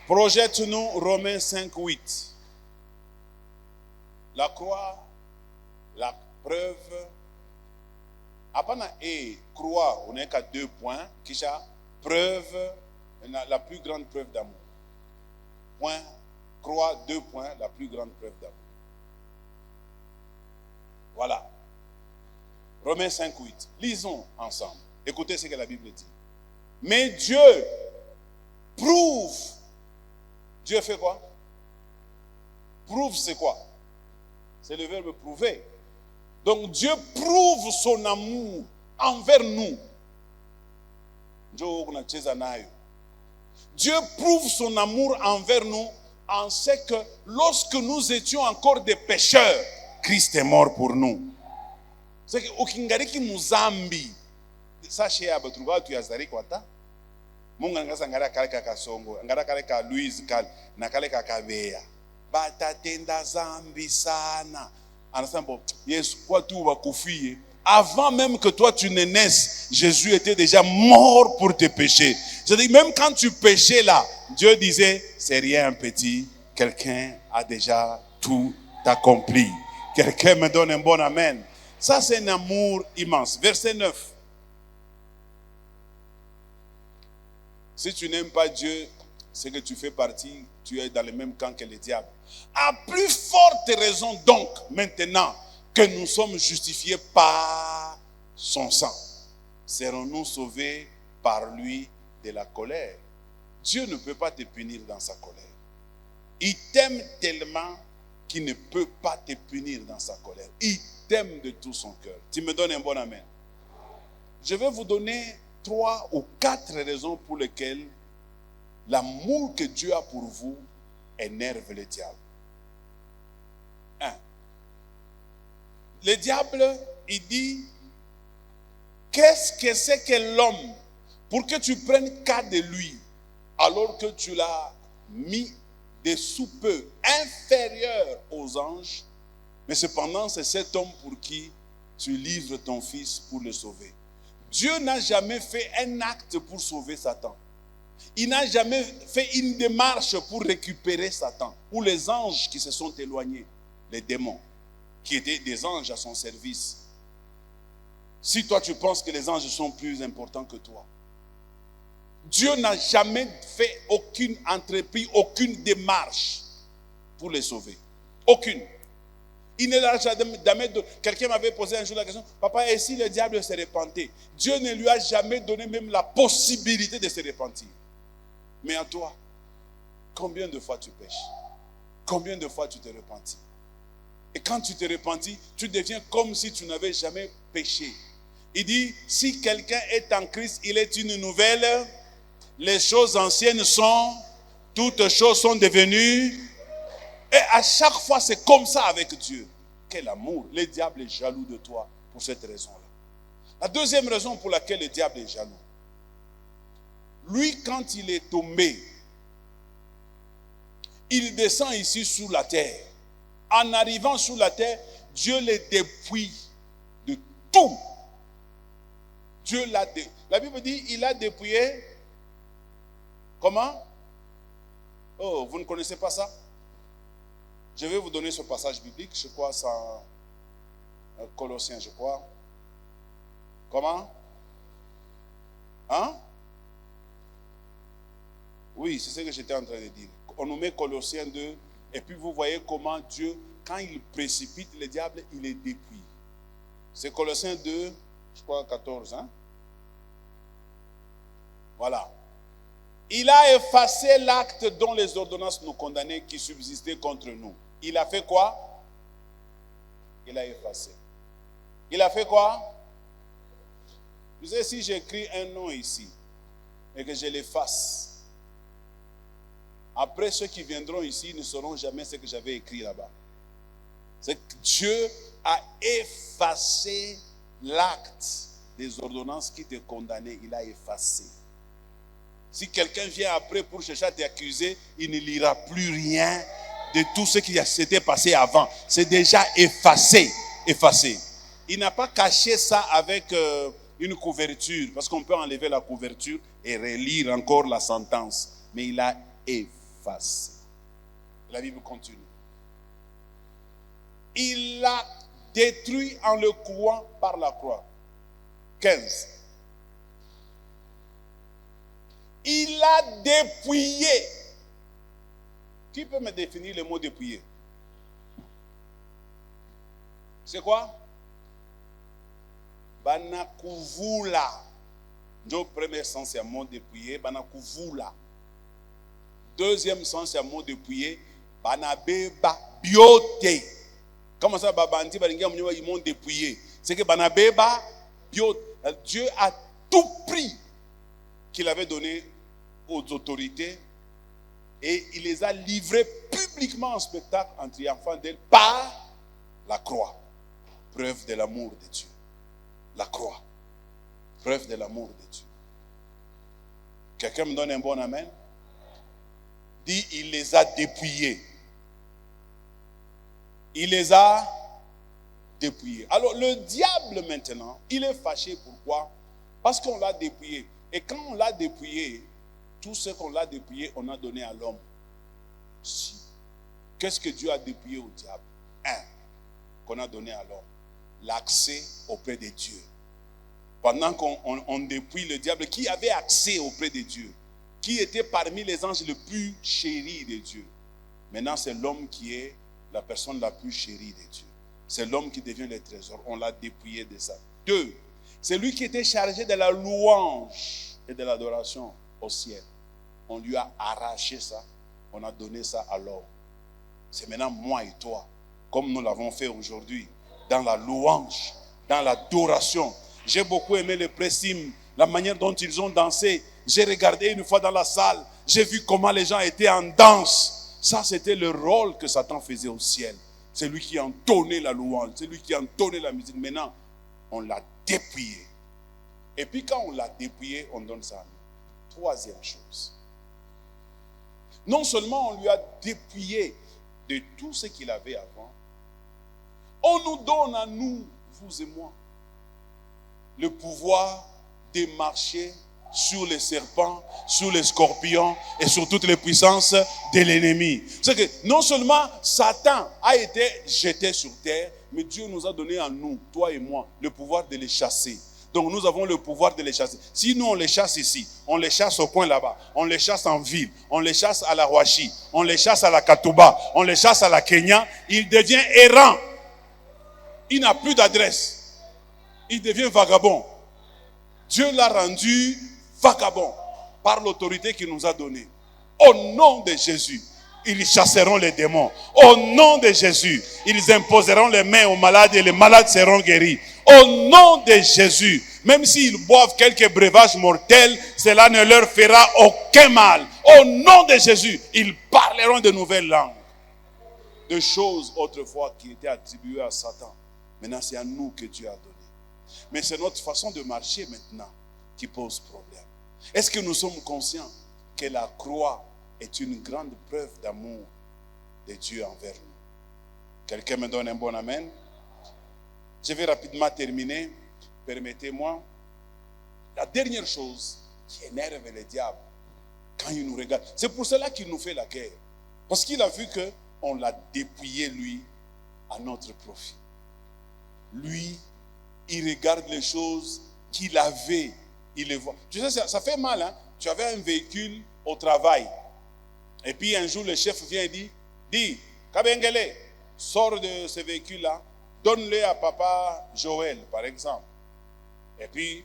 Projette-nous Romains 5:8. La croix, la preuve. Apana et croix, on n'est qu'à 2 points. Kisha, preuve, la plus grande preuve d'amour. Point, croix, 2 points, la plus grande preuve d'amour. Voilà. Romains 5:8. Lisons ensemble. Écoutez ce que la Bible dit. Mais Dieu prouve. Dieu fait quoi? Prouve, c'est quoi? C'est le verbe prouver. Donc Dieu prouve son amour envers nous. Dieu prouve son amour envers nous en ce que lorsque nous étions encore des pécheurs, Christ est mort pour nous. C'est que ukingariki muzambi. Sachez à Betruga tu yazari kwata. Mungu ngasa ngara kale kakasongo, ngara kale ka Louise kale, na kale kakabea. Batatenda zambi sana. Ensemble, Yesu quoi tu vas kufie. Avant même que toi tu ne naisses, Jésus était déjà mort pour tes péchés. Je dis même quand tu péchais là, Dieu disait c'est rien petit, quelqu'un a déjà tout accompli. Quelqu'un me donne un bon amen. Ça c'est un amour immense. Verset 9. Si tu n'aimes pas Dieu, c'est que tu fais partie, tu es dans le même camp que le diable. À plus forte raison donc, maintenant que nous sommes justifiés par son sang, serons-nous sauvés par lui de la colère. Dieu ne peut pas te punir dans sa colère. Il t'aime tellement qu'il ne peut pas te punir dans sa colère. Il t'aime de tout son cœur. Tu me donnes un bon amen. Je vais vous donner 3 ou 4 raisons pour lesquelles l'amour que Dieu a pour vous énerve le diable. 1. Le diable, il dit, qu'est-ce que c'est que l'homme pour que tu prennes cas de lui alors que tu l'as mis de sous peu inférieur aux anges, mais cependant c'est cet homme pour qui tu livres ton fils pour le sauver. Dieu n'a jamais fait un acte pour sauver Satan. Il n'a jamais fait une démarche pour récupérer Satan ou les anges qui se sont éloignés, les démons, qui étaient des anges à son service. Si toi tu penses que les anges sont plus importants que toi, Dieu n'a jamais fait aucune entreprise, aucune démarche pour les sauver. Aucune. Il ne l'a jamais donné. Quelqu'un m'avait posé un jour la question, papa, et si le diable se repentait? Dieu ne lui a jamais donné même la possibilité de se repentir. Mais à toi, combien de fois tu pêches? Combien de fois tu te repentis? Et quand tu te repentis, tu deviens comme si tu n'avais jamais péché. Il dit, si quelqu'un est en Christ, il est une nouvelle. Les choses anciennes toutes choses sont devenues. Et à chaque fois, c'est comme ça avec Dieu. Quel amour. Le diable est jaloux de toi pour cette raison-là. La deuxième raison pour laquelle le diable est jaloux. Lui, quand il est tombé, il descend ici sous la terre. En arrivant sous la terre, Dieu le dépouille de tout. Dieu l'a dépouillé. La Bible dit, il a dépouillé. Comment? Oh, vous ne connaissez pas ça? Je vais vous donner ce passage biblique, je crois, c'est Colossiens, je crois. Comment? Hein? Oui, c'est ce que j'étais en train de dire. On nous met Colossiens 2, et puis vous voyez comment Dieu, quand il précipite le diable, il les dépouille. C'est Colossiens 2, je crois 14, hein? Voilà. Il a effacé l'acte dont les ordonnances nous condamnaient qui subsistaient contre nous. Il a fait quoi? Il a effacé. Il a fait quoi? Vous savez, si j'écris un nom ici et que je l'efface, après ceux qui viendront ici ne sauront jamais ce que j'avais écrit là-bas. C'est que Dieu a effacé l'acte des ordonnances qui te condamnaient. Il a effacé. Si quelqu'un vient après pour chercher à t'accuser, il ne lira plus rien de tout ce qui s'était passé avant. C'est déjà effacé. Effacé. Il n'a pas caché ça avec une couverture, parce qu'on peut enlever la couverture et relire encore la sentence. Mais il a effacé. La Bible continue. Il l'a détruit en le clouant par la croix. 15. Il a dépouillé. Qui peut me définir le mot dépouiller? C'est quoi? Banakuvula. Le premier sens, c'est un mot dépouillé. Banakuvula. Deuxième sens, c'est un mot dépouillé. Banabeba biote. Comment ça, babandi, ils m'ont dépouillé. C'est que banabeba biote. Dieu a tout pris qu'il avait donné aux autorités et il les a livrés publiquement en spectacle en triomphant d'elle par la croix. Preuve de l'amour de Dieu. La croix. Preuve de l'amour de Dieu. Quelqu'un me donne un bon amen? Dit, il les a dépouillés. Il les a dépouillés. Alors le diable maintenant, il est fâché. Pourquoi? Parce qu'on l'a dépouillé. Et quand on l'a dépouillé, tout ce qu'on l'a dépouillé, on a donné à l'homme. Si. Qu'est-ce que Dieu a dépouillé au diable? Qu'on a donné à l'homme. L'accès auprès de Dieu. Pendant qu'on dépouille le diable, qui avait accès auprès de Dieu? Qui était parmi les anges les plus chéris de Dieu? Maintenant, c'est l'homme qui est la personne la plus chérie de Dieu. C'est l'homme qui devient le trésor. On l'a dépouillé de ça. 2. C'est lui qui était chargé de la louange et de l'adoration au ciel. On lui a arraché ça. On a donné ça à l'homme. C'est maintenant moi et toi, comme nous l'avons fait aujourd'hui, dans la louange, dans l'adoration. J'ai beaucoup aimé les précimes, la manière dont ils ont dansé. J'ai regardé une fois dans la salle, j'ai vu comment les gens étaient en danse. Ça, c'était le rôle que Satan faisait au ciel. C'est lui qui entonnait la louange, c'est lui qui entonnait la musique. Maintenant, on l'a dépouillé. Et puis quand on l'a dépouillé, on donne ça à nous. Troisième chose. Non seulement on lui a dépouillé de tout ce qu'il avait avant, on nous donne à nous, vous et moi, le pouvoir de marcher sur les serpents, sur les scorpions et sur toutes les puissances de l'ennemi. C'est que non seulement Satan a été jeté sur terre, mais Dieu nous a donné à nous, toi et moi, le pouvoir de les chasser. Donc nous avons le pouvoir de les chasser. Si nous on les chasse ici, on les chasse au coin là-bas, on les chasse en ville, on les chasse à la Rwashi, on les chasse à la Katuba, on les chasse à la Kenya, il devient errant. Il n'a plus d'adresse. Il devient vagabond. Dieu l'a rendu vagabond par l'autorité qu'il nous a donnée. Au nom de Jésus, ils chasseront les démons. Au nom de Jésus, ils imposeront les mains aux malades et les malades seront guéris. Au nom de Jésus, même s'ils boivent quelques breuvages mortels, cela ne leur fera aucun mal. Au nom de Jésus, ils parleront de nouvelles langues. De choses autrefois qui étaient attribuées à Satan. Maintenant, c'est à nous que Dieu a donné. Mais c'est notre façon de marcher maintenant qui pose problème. Est-ce que nous sommes conscients que la croix est une grande preuve d'amour de Dieu envers nous? Quelqu'un me donne un bon amen? Je vais rapidement terminer. Permettez-moi. La dernière chose qui énerve le diable quand il nous regarde, c'est pour cela qu'il nous fait la guerre. Parce qu'il a vu qu'on l'a dépouillé, lui, à notre profit. Lui, il regarde les choses qu'il avait, il les voit. Tu sais, ça fait mal, hein? Tu avais un véhicule au travail. Et puis un jour, le chef vient et dit, Kabengele, sors de ce véhicule-là, donne-le à papa Joël, par exemple. Et puis,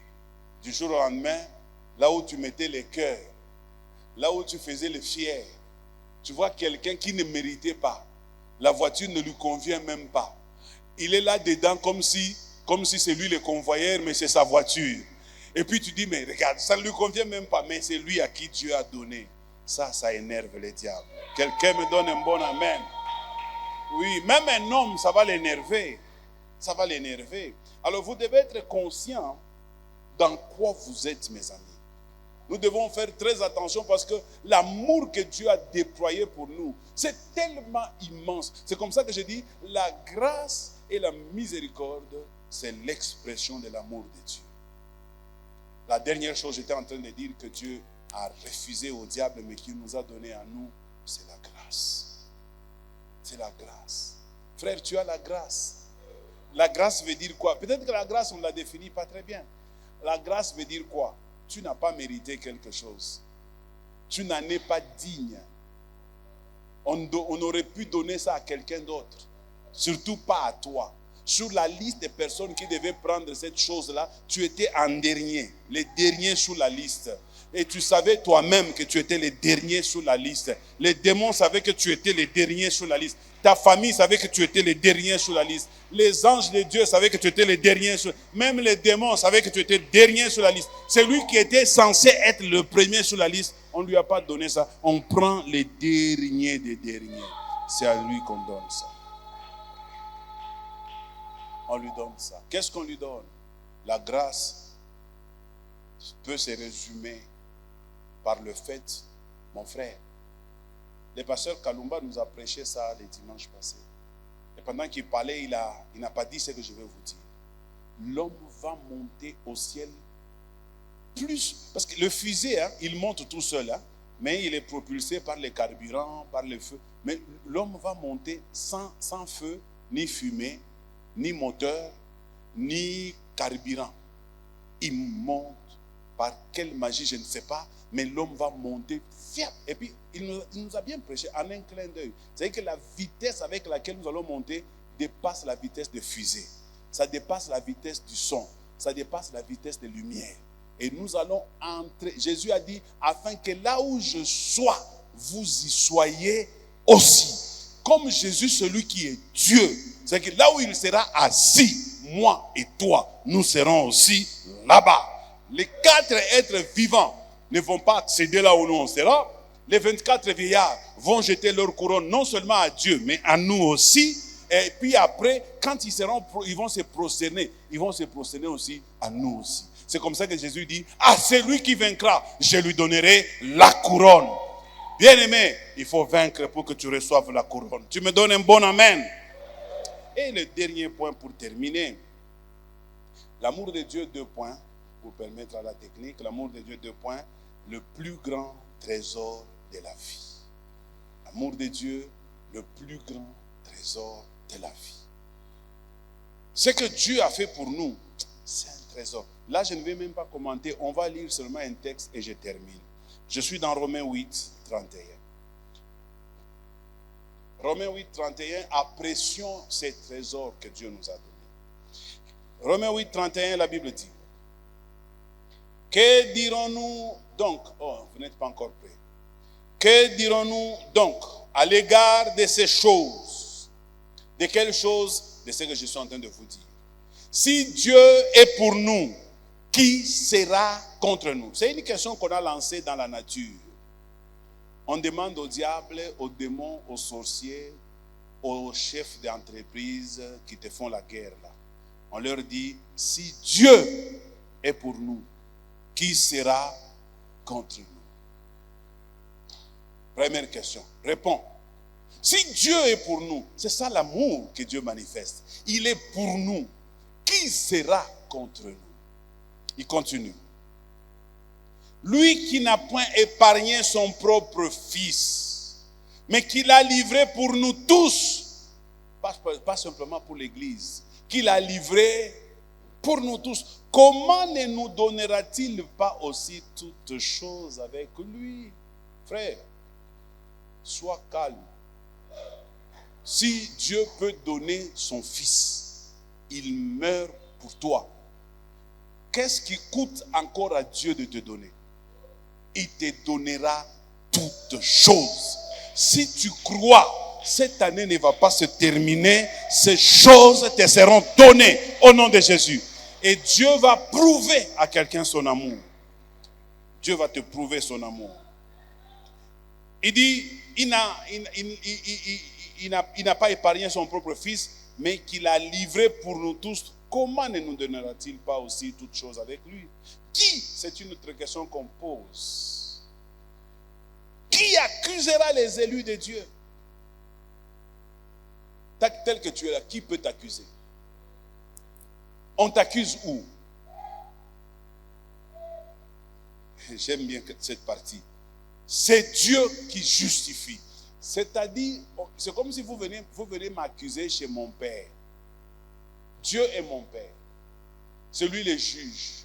du jour au lendemain, là où tu mettais les cœurs, là où tu faisais le fier, tu vois quelqu'un qui ne méritait pas. La voiture ne lui convient même pas. Il est là dedans comme si c'est lui le convoyeur, mais c'est sa voiture. Et puis tu dis, mais regarde, ça ne lui convient même pas, mais c'est lui à qui Dieu a donné. Ça énerve le diable. Quelqu'un me donne un bon amen. Oui, même un homme, ça va l'énerver. Ça va l'énerver. Alors vous devez être conscient dans quoi vous êtes, mes amis. Nous devons faire très attention parce que l'amour que Dieu a déployé pour nous, c'est tellement immense. C'est comme ça que je dis, la grâce et la miséricorde, c'est l'expression de l'amour de Dieu. La dernière chose, j'étais en train de dire que Dieu a refusé au diable, mais qu'il nous a donné à nous, c'est la grâce. C'est la grâce. Frère, tu as la grâce. La grâce veut dire quoi? Peut-être que la grâce, on ne la définit pas très bien. La grâce veut dire quoi? Tu n'as pas mérité quelque chose. Tu n'en es pas digne. On aurait pu donner ça à quelqu'un d'autre. Surtout pas à toi. sur la liste des personnes qui devaient prendre cette chose-là, tu étais en dernier, les derniers sur la liste. Et tu savais toi-même que tu étais les derniers sur la liste. Les démons savaient que tu étais les derniers sur la liste. Ta famille savait que tu étais les derniers sur la liste. Les anges de Dieu savaient que tu étais les derniers sur la liste. Même les démons savaient que tu étais dernier sur la liste. Celui qui était censé être le premier sur la liste, on ne lui a pas donné ça. On prend les derniers des derniers. C'est à lui qu'on donne ça. On lui donne ça. Qu'est-ce qu'on lui donne? La grâce peut se résumer par le fait, mon frère, le pasteur Kalumba nous a prêché ça les dimanches passés. Et pendant qu'il parlait, il n'a pas dit ce que je vais vous dire. L'homme va monter au ciel plus, parce que le fusée, il monte tout seul, mais il est propulsé par les carburants, par le feu. Mais l'homme va monter sans feu, ni fumée, ni moteur, ni carburant. Il monte par quelle magie, je ne sais pas, mais l'homme va monter. Et puis, il nous a bien prêché en un clin d'œil. C'est-à-dire que la vitesse avec laquelle nous allons monter dépasse la vitesse de fusée. Ça dépasse la vitesse du son. Ça dépasse la vitesse de lumière. Et nous allons entrer. Jésus a dit, afin que là où je sois, vous y soyez aussi. Comme Jésus, celui qui est Dieu. C'est-à-dire que là où il sera assis, moi et toi, nous serons aussi là-bas. Les 4 êtres vivants ne vont pas accéder là où nous on sera. Les 24 vieillards vont jeter leur couronne non seulement à Dieu, mais à nous aussi. Et puis après, quand ils vont se prosterner, ils vont se prosterner aussi à nous aussi. C'est comme ça que Jésus dit, à celui qui vaincra, je lui donnerai la couronne. Bien-aimé, il faut vaincre pour que tu reçoives la couronne. Tu me donnes un bon amen. Et le dernier point pour terminer, l'amour de Dieu, 2 points. Pour permettre à la technique, l'amour de Dieu, 2 points, le plus grand trésor de la vie. L'amour de Dieu, le plus grand trésor de la vie. Ce que Dieu a fait pour nous, c'est un trésor. Là, je ne vais même pas commenter, on va lire seulement un texte et je termine. Je suis dans Romains 8, 31. Romains 8, 31, apprécions ces trésors que Dieu nous a donnés. Romains 8, 31, la Bible dit, que dirons-nous donc? Oh, vous n'êtes pas encore prêts. Que dirons-nous donc à l'égard de ces choses? De quelles choses? De ce que je suis en train de vous dire. Si Dieu est pour nous, qui sera contre nous? C'est une question qu'on a lancée dans la nature. On demande au diable, aux démons, aux sorciers, aux chefs d'entreprise qui te font la guerre là. On leur dit, si Dieu est pour nous, qui sera contre nous? Première question. Réponds. Si Dieu est pour nous, c'est ça l'amour que Dieu manifeste. Il est pour nous. Qui sera contre nous? Il continue. Lui qui n'a point épargné son propre fils, mais qui l'a livré pour nous tous, pas simplement pour l'Église, qui l'a livré pour nous tous, comment ne nous donnera-t-il pas aussi toutes choses avec lui? Frère, sois calme. Si Dieu peut donner son fils, il meurt pour toi. Qu'est-ce qui coûte encore à Dieu de te donner? Il te donnera toutes choses. Si tu crois, cette année ne va pas se terminer, ces choses te seront données au nom de Jésus. Et Dieu va prouver à quelqu'un son amour. Dieu va te prouver son amour. Il dit, il n'a pas épargné son propre fils, mais qu'il a livré pour nous tous. Comment ne nous donnera-t-il pas aussi toutes choses avec lui? Qui? C'est une autre question qu'on pose. Qui accusera les élus de Dieu? Tel que tu es là, qui peut t'accuser? On t'accuse où? J'aime bien cette partie. C'est Dieu qui justifie. C'est-à-dire, c'est comme si vous venez m'accuser chez mon père. Dieu est mon père. C'est lui le juge.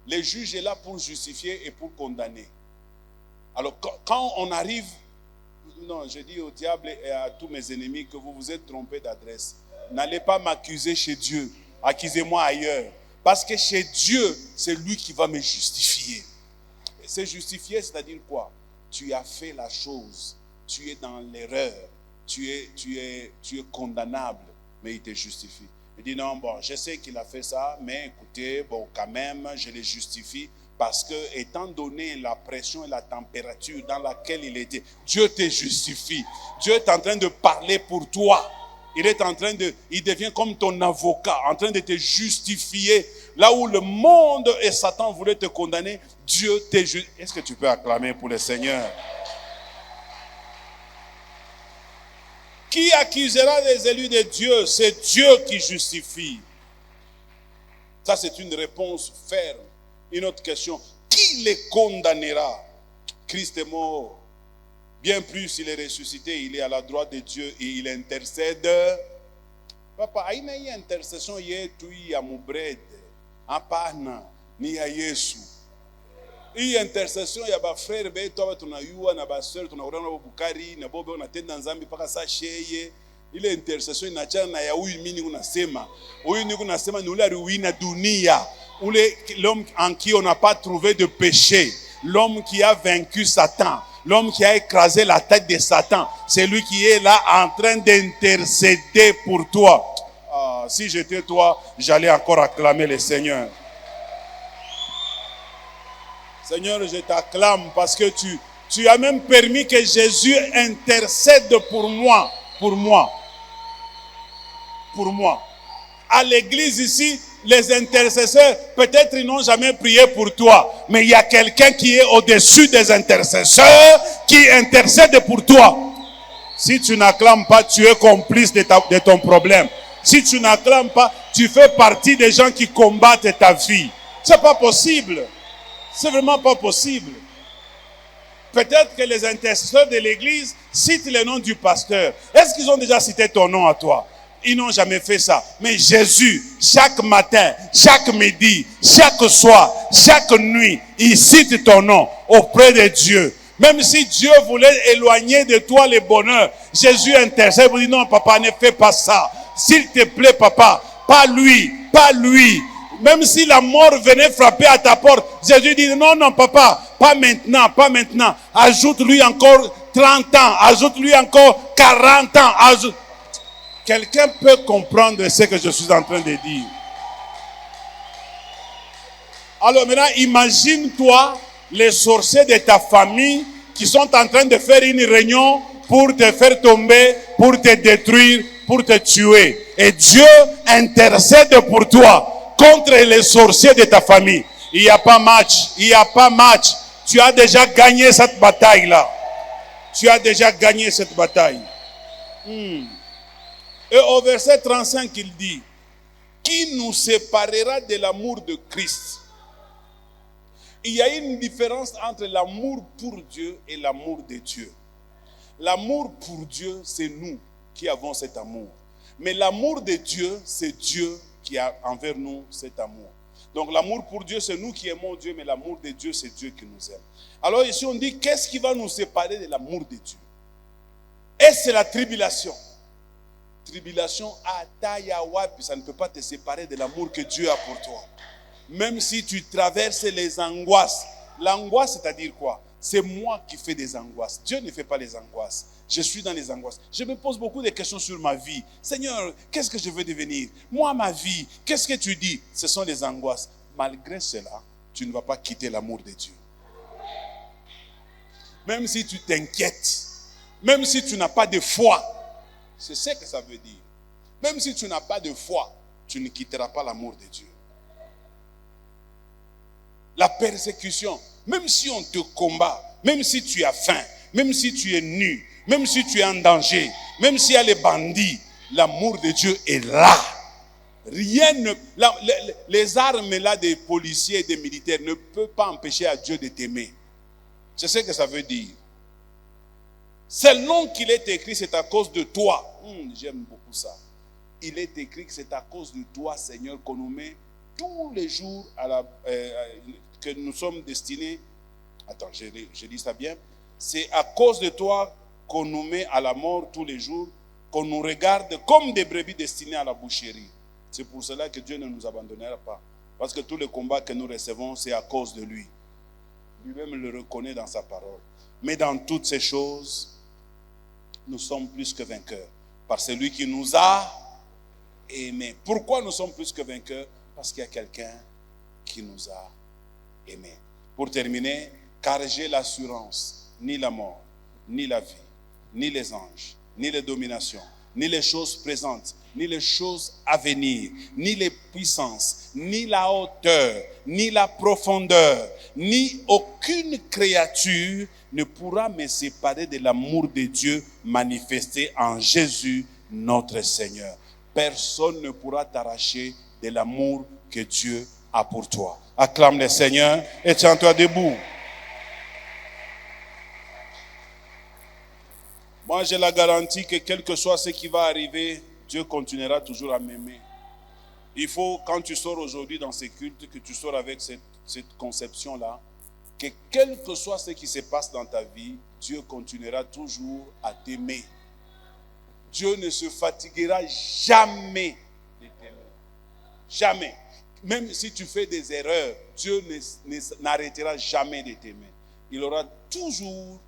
Le juge est là pour justifier et pour condamner. Alors, quand on arrive, non, je dis au diable et à tous mes ennemis que vous vous êtes trompés d'adresse. N'allez pas m'accuser chez Dieu. Accusez-moi ailleurs. Parce que chez Dieu, c'est lui qui va me justifier. Et se justifier, c'est-à-dire quoi? Tu as fait la chose. Tu es dans l'erreur. Tu es condamnable. Mais il te justifie. Il dit non, bon, je sais qu'il a fait ça, mais écoutez, bon, quand même, je le justifie. Parce que, étant donné la pression et la température dans laquelle il était, Dieu te justifie. Dieu est en train de parler pour toi. Il devient comme ton avocat, en train de te justifier. Là où le monde et Satan voulaient te condamner, Dieu te justifie. Est-ce que tu peux acclamer pour le Seigneur? Qui accusera les élus de Dieu? C'est Dieu qui justifie. Ça, c'est une réponse ferme. Une autre question. Qui les condamnera? Christ est mort. Bien plus, il est ressuscité, il est à la droite de Dieu et il intercède. Papa, il y a une intercession yetu à Mubred. Apana, ni à Yesu. Il y a une intercession, il y a des frères, il y a des soeurs, il y a des bukari, il y a des nzambi paka sa sheye. Il y a une intercession, il y a des mini unasema. Huyu ni unasema ni ule ruina dunia. L'homme en qui on n'a pas trouvé de péché. L'homme qui a vaincu Satan. L'homme qui a écrasé la tête de Satan, c'est lui qui est là en train d'intercéder pour toi. Ah, si j'étais toi, j'allais encore acclamer le Seigneur. Seigneur, je t'acclame parce que tu as même permis que Jésus intercède pour moi. Pour moi. Pour moi. À l'église ici, les intercesseurs, peut-être ils n'ont jamais prié pour toi, mais il y a quelqu'un qui est au-dessus des intercesseurs qui intercède pour toi. Si tu n'acclames pas, tu es complice de ton problème. Si tu n'acclames pas, tu fais partie des gens qui combattent ta vie. C'est pas possible. C'est vraiment pas possible. Peut-être que les intercesseurs de l'église citent le nom du pasteur. Est-ce qu'ils ont déjà cité ton nom à toi? Ils n'ont jamais fait ça. Mais Jésus, chaque matin, chaque midi, chaque soir, chaque nuit, il cite ton nom auprès de Dieu. Même si Dieu voulait éloigner de toi le bonheur, Jésus intercède pour dire non, papa, ne fais pas ça. S'il te plaît, papa, pas lui, pas lui. Même si la mort venait frapper à ta porte, Jésus dit non, non, papa, pas maintenant, pas maintenant. Ajoute-lui encore 30 ans, ajoute-lui encore 40 ans, ajoute. Quelqu'un peut comprendre ce que je suis en train de dire. Alors maintenant, imagine-toi les sorciers de ta famille qui sont en train de faire une réunion pour te faire tomber, pour te détruire, pour te tuer. Et Dieu intercède pour toi contre les sorciers de ta famille. Il n'y a pas match, il n'y a pas match. Tu as déjà gagné cette bataille-là. Tu as déjà gagné cette bataille. Et au verset 35, il dit, qui nous séparera de l'amour de Christ? Il y a une différence entre l'amour pour Dieu et l'amour de Dieu. L'amour pour Dieu, c'est nous qui avons cet amour. Mais l'amour de Dieu, c'est Dieu qui a envers nous cet amour. Donc l'amour pour Dieu, c'est nous qui aimons Dieu, mais l'amour de Dieu, c'est Dieu qui nous aime. Alors ici, on dit, qu'est-ce qui va nous séparer de l'amour de Dieu? Et c'est la tribulation. Tribulation, ça ne peut pas te séparer de l'amour que Dieu a pour toi. Même si tu traverses les angoisses. L'angoisse, c'est-à-dire quoi? C'est moi qui fais des angoisses. Dieu ne fait pas les angoisses. Je suis dans les angoisses. Je me pose beaucoup de questions sur ma vie. Seigneur, qu'est-ce que je veux devenir? Moi, ma vie, qu'est-ce que tu dis? Ce sont les angoisses. Malgré cela, tu ne vas pas quitter l'amour de Dieu. Même si tu t'inquiètes, même si tu n'as pas de foi, c'est ce que ça veut dire. Même si tu n'as pas de foi, tu ne quitteras pas l'amour de Dieu. La persécution, même si on te combat, même si tu as faim, même si tu es nu, même si tu es en danger, même s'il y a les bandits, l'amour de Dieu est là. Rien ne... les armes là des policiers et des militaires ne peuvent pas empêcher à Dieu de t'aimer. C'est ce que ça veut dire. C'est le nom qu'il est écrit, c'est à cause de toi. J'aime beaucoup ça. Il est écrit que c'est à cause de toi, Seigneur, qu'on nous met tous les jours que nous sommes destinés. Attends, je dis ça bien. C'est à cause de toi qu'on nous met à la mort tous les jours qu'on nous regarde comme des brebis destinées à la boucherie. C'est pour cela que Dieu ne nous abandonnera pas. Parce que tous les combats que nous recevons, c'est à cause de lui. Lui-même le reconnaît dans sa parole. Mais dans toutes ces choses, nous sommes plus que vainqueurs. Par celui qui nous a aimés. Pourquoi nous sommes plus que vainqueurs? Parce qu'il y a quelqu'un qui nous a aimés. Pour terminer, car j'ai l'assurance, ni la mort, ni la vie, ni les anges, ni les dominations, ni les choses présentes, ni les choses à venir, ni les puissances, ni la hauteur, ni la profondeur, ni aucune créature ne pourra me séparer de l'amour de Dieu manifesté en Jésus notre Seigneur. Personne ne pourra t'arracher de l'amour que Dieu a pour toi. Acclame le Seigneur et tiens-toi debout. Moi, j'ai la garantie que quel que soit ce qui va arriver, Dieu continuera toujours à m'aimer. Il faut, quand tu sors aujourd'hui dans ces cultes, que tu sors avec cette conception-là, que quel que soit ce qui se passe dans ta vie, Dieu continuera toujours à t'aimer. Dieu ne se fatiguera jamais de t'aimer. Jamais. Même si tu fais des erreurs, Dieu n'arrêtera jamais de t'aimer. Il aura toujours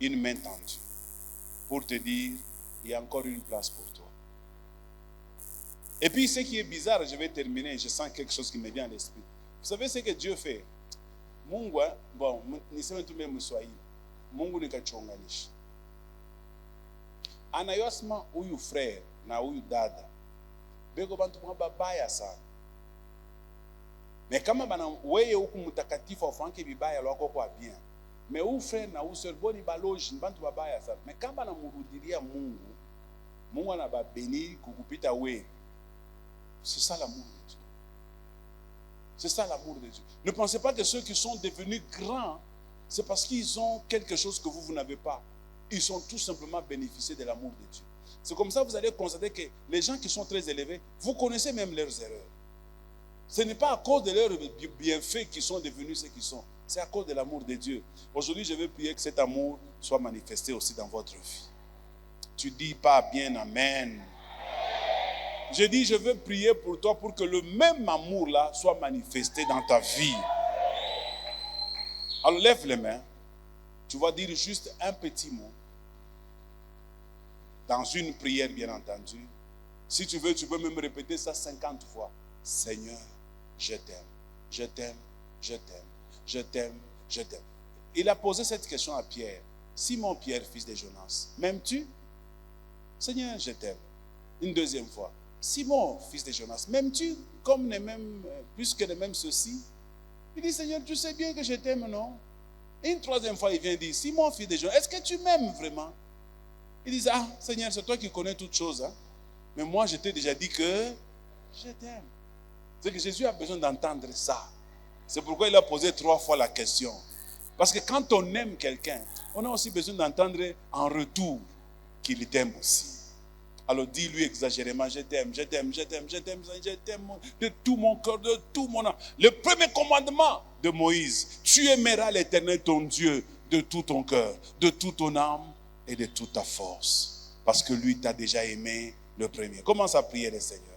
une main tendue pour te dire, il y a encore une place pour toi. Et puis ce qui est bizarre, je vais terminer, je sens quelque chose qui me vient à l'esprit. Vous savez ce que Dieu fait? Mungu, bon, niseme tu même Mswahili. Mungu ni kachonganishi. Anayosema huyu frère na huyu dada. Beko bantu babaya sana. Mais kama bana weye huku mtakatifu afanke vibaya lwako kwa bien. Mais huyu frère na huyu sœur boni baloji bantu babaya sana. Mais kama anamurudilia Mungu, Mungu anababeni kukupita wewe. C'est ça l'amour de Dieu. C'est ça l'amour de Dieu. Ne pensez pas que ceux qui sont devenus grands, c'est parce qu'ils ont quelque chose que vous n'avez pas. Ils sont tout simplement bénéficiés de l'amour de Dieu. C'est comme ça que vous allez constater que les gens qui sont très élevés, vous connaissez même leurs erreurs. Ce n'est pas à cause de leurs bienfaits qu'ils sont devenus ce qu'ils sont. C'est à cause de l'amour de Dieu. Aujourd'hui, je veux prier que cet amour soit manifesté aussi dans votre vie. Tu dis pas bien amen. Je dis, je veux prier pour toi pour que le même amour-là soit manifesté dans ta vie. Alors lève les mains. Tu vas dire juste un petit mot. Dans une prière, bien entendu. Si tu veux, tu peux même répéter ça 50 fois. Seigneur, je t'aime, je t'aime, je t'aime, je t'aime, je t'aime. Il a posé cette question à Pierre. Simon Pierre, fils de Jonas, m'aimes-tu? Seigneur, je t'aime. Une deuxième fois. Simon, fils de Jonas, m'aimes-tu comme les mêmes, plus que les mêmes ceci? Il dit, Seigneur, tu sais bien que je t'aime, non? Et une troisième fois, il vient dire, Simon, fils de Jonas, est-ce que tu m'aimes vraiment? Il dit, ah, Seigneur, c'est toi qui connais toutes choses. Hein? Mais moi, je t'ai déjà dit que je t'aime. C'est que Jésus a besoin d'entendre ça. C'est pourquoi il a posé 3 fois la question. Parce que quand on aime quelqu'un, on a aussi besoin d'entendre en retour qu'il t'aime aussi. Alors dis-lui exagérément, je t'aime, je t'aime, je t'aime, je t'aime, je t'aime de tout mon cœur, de tout mon âme. Le premier commandement de Moïse, tu aimeras l'Éternel ton Dieu de tout ton cœur, de toute ton âme et de toute ta force. Parce que lui t'a déjà aimé le premier. Commence à prier le Seigneur.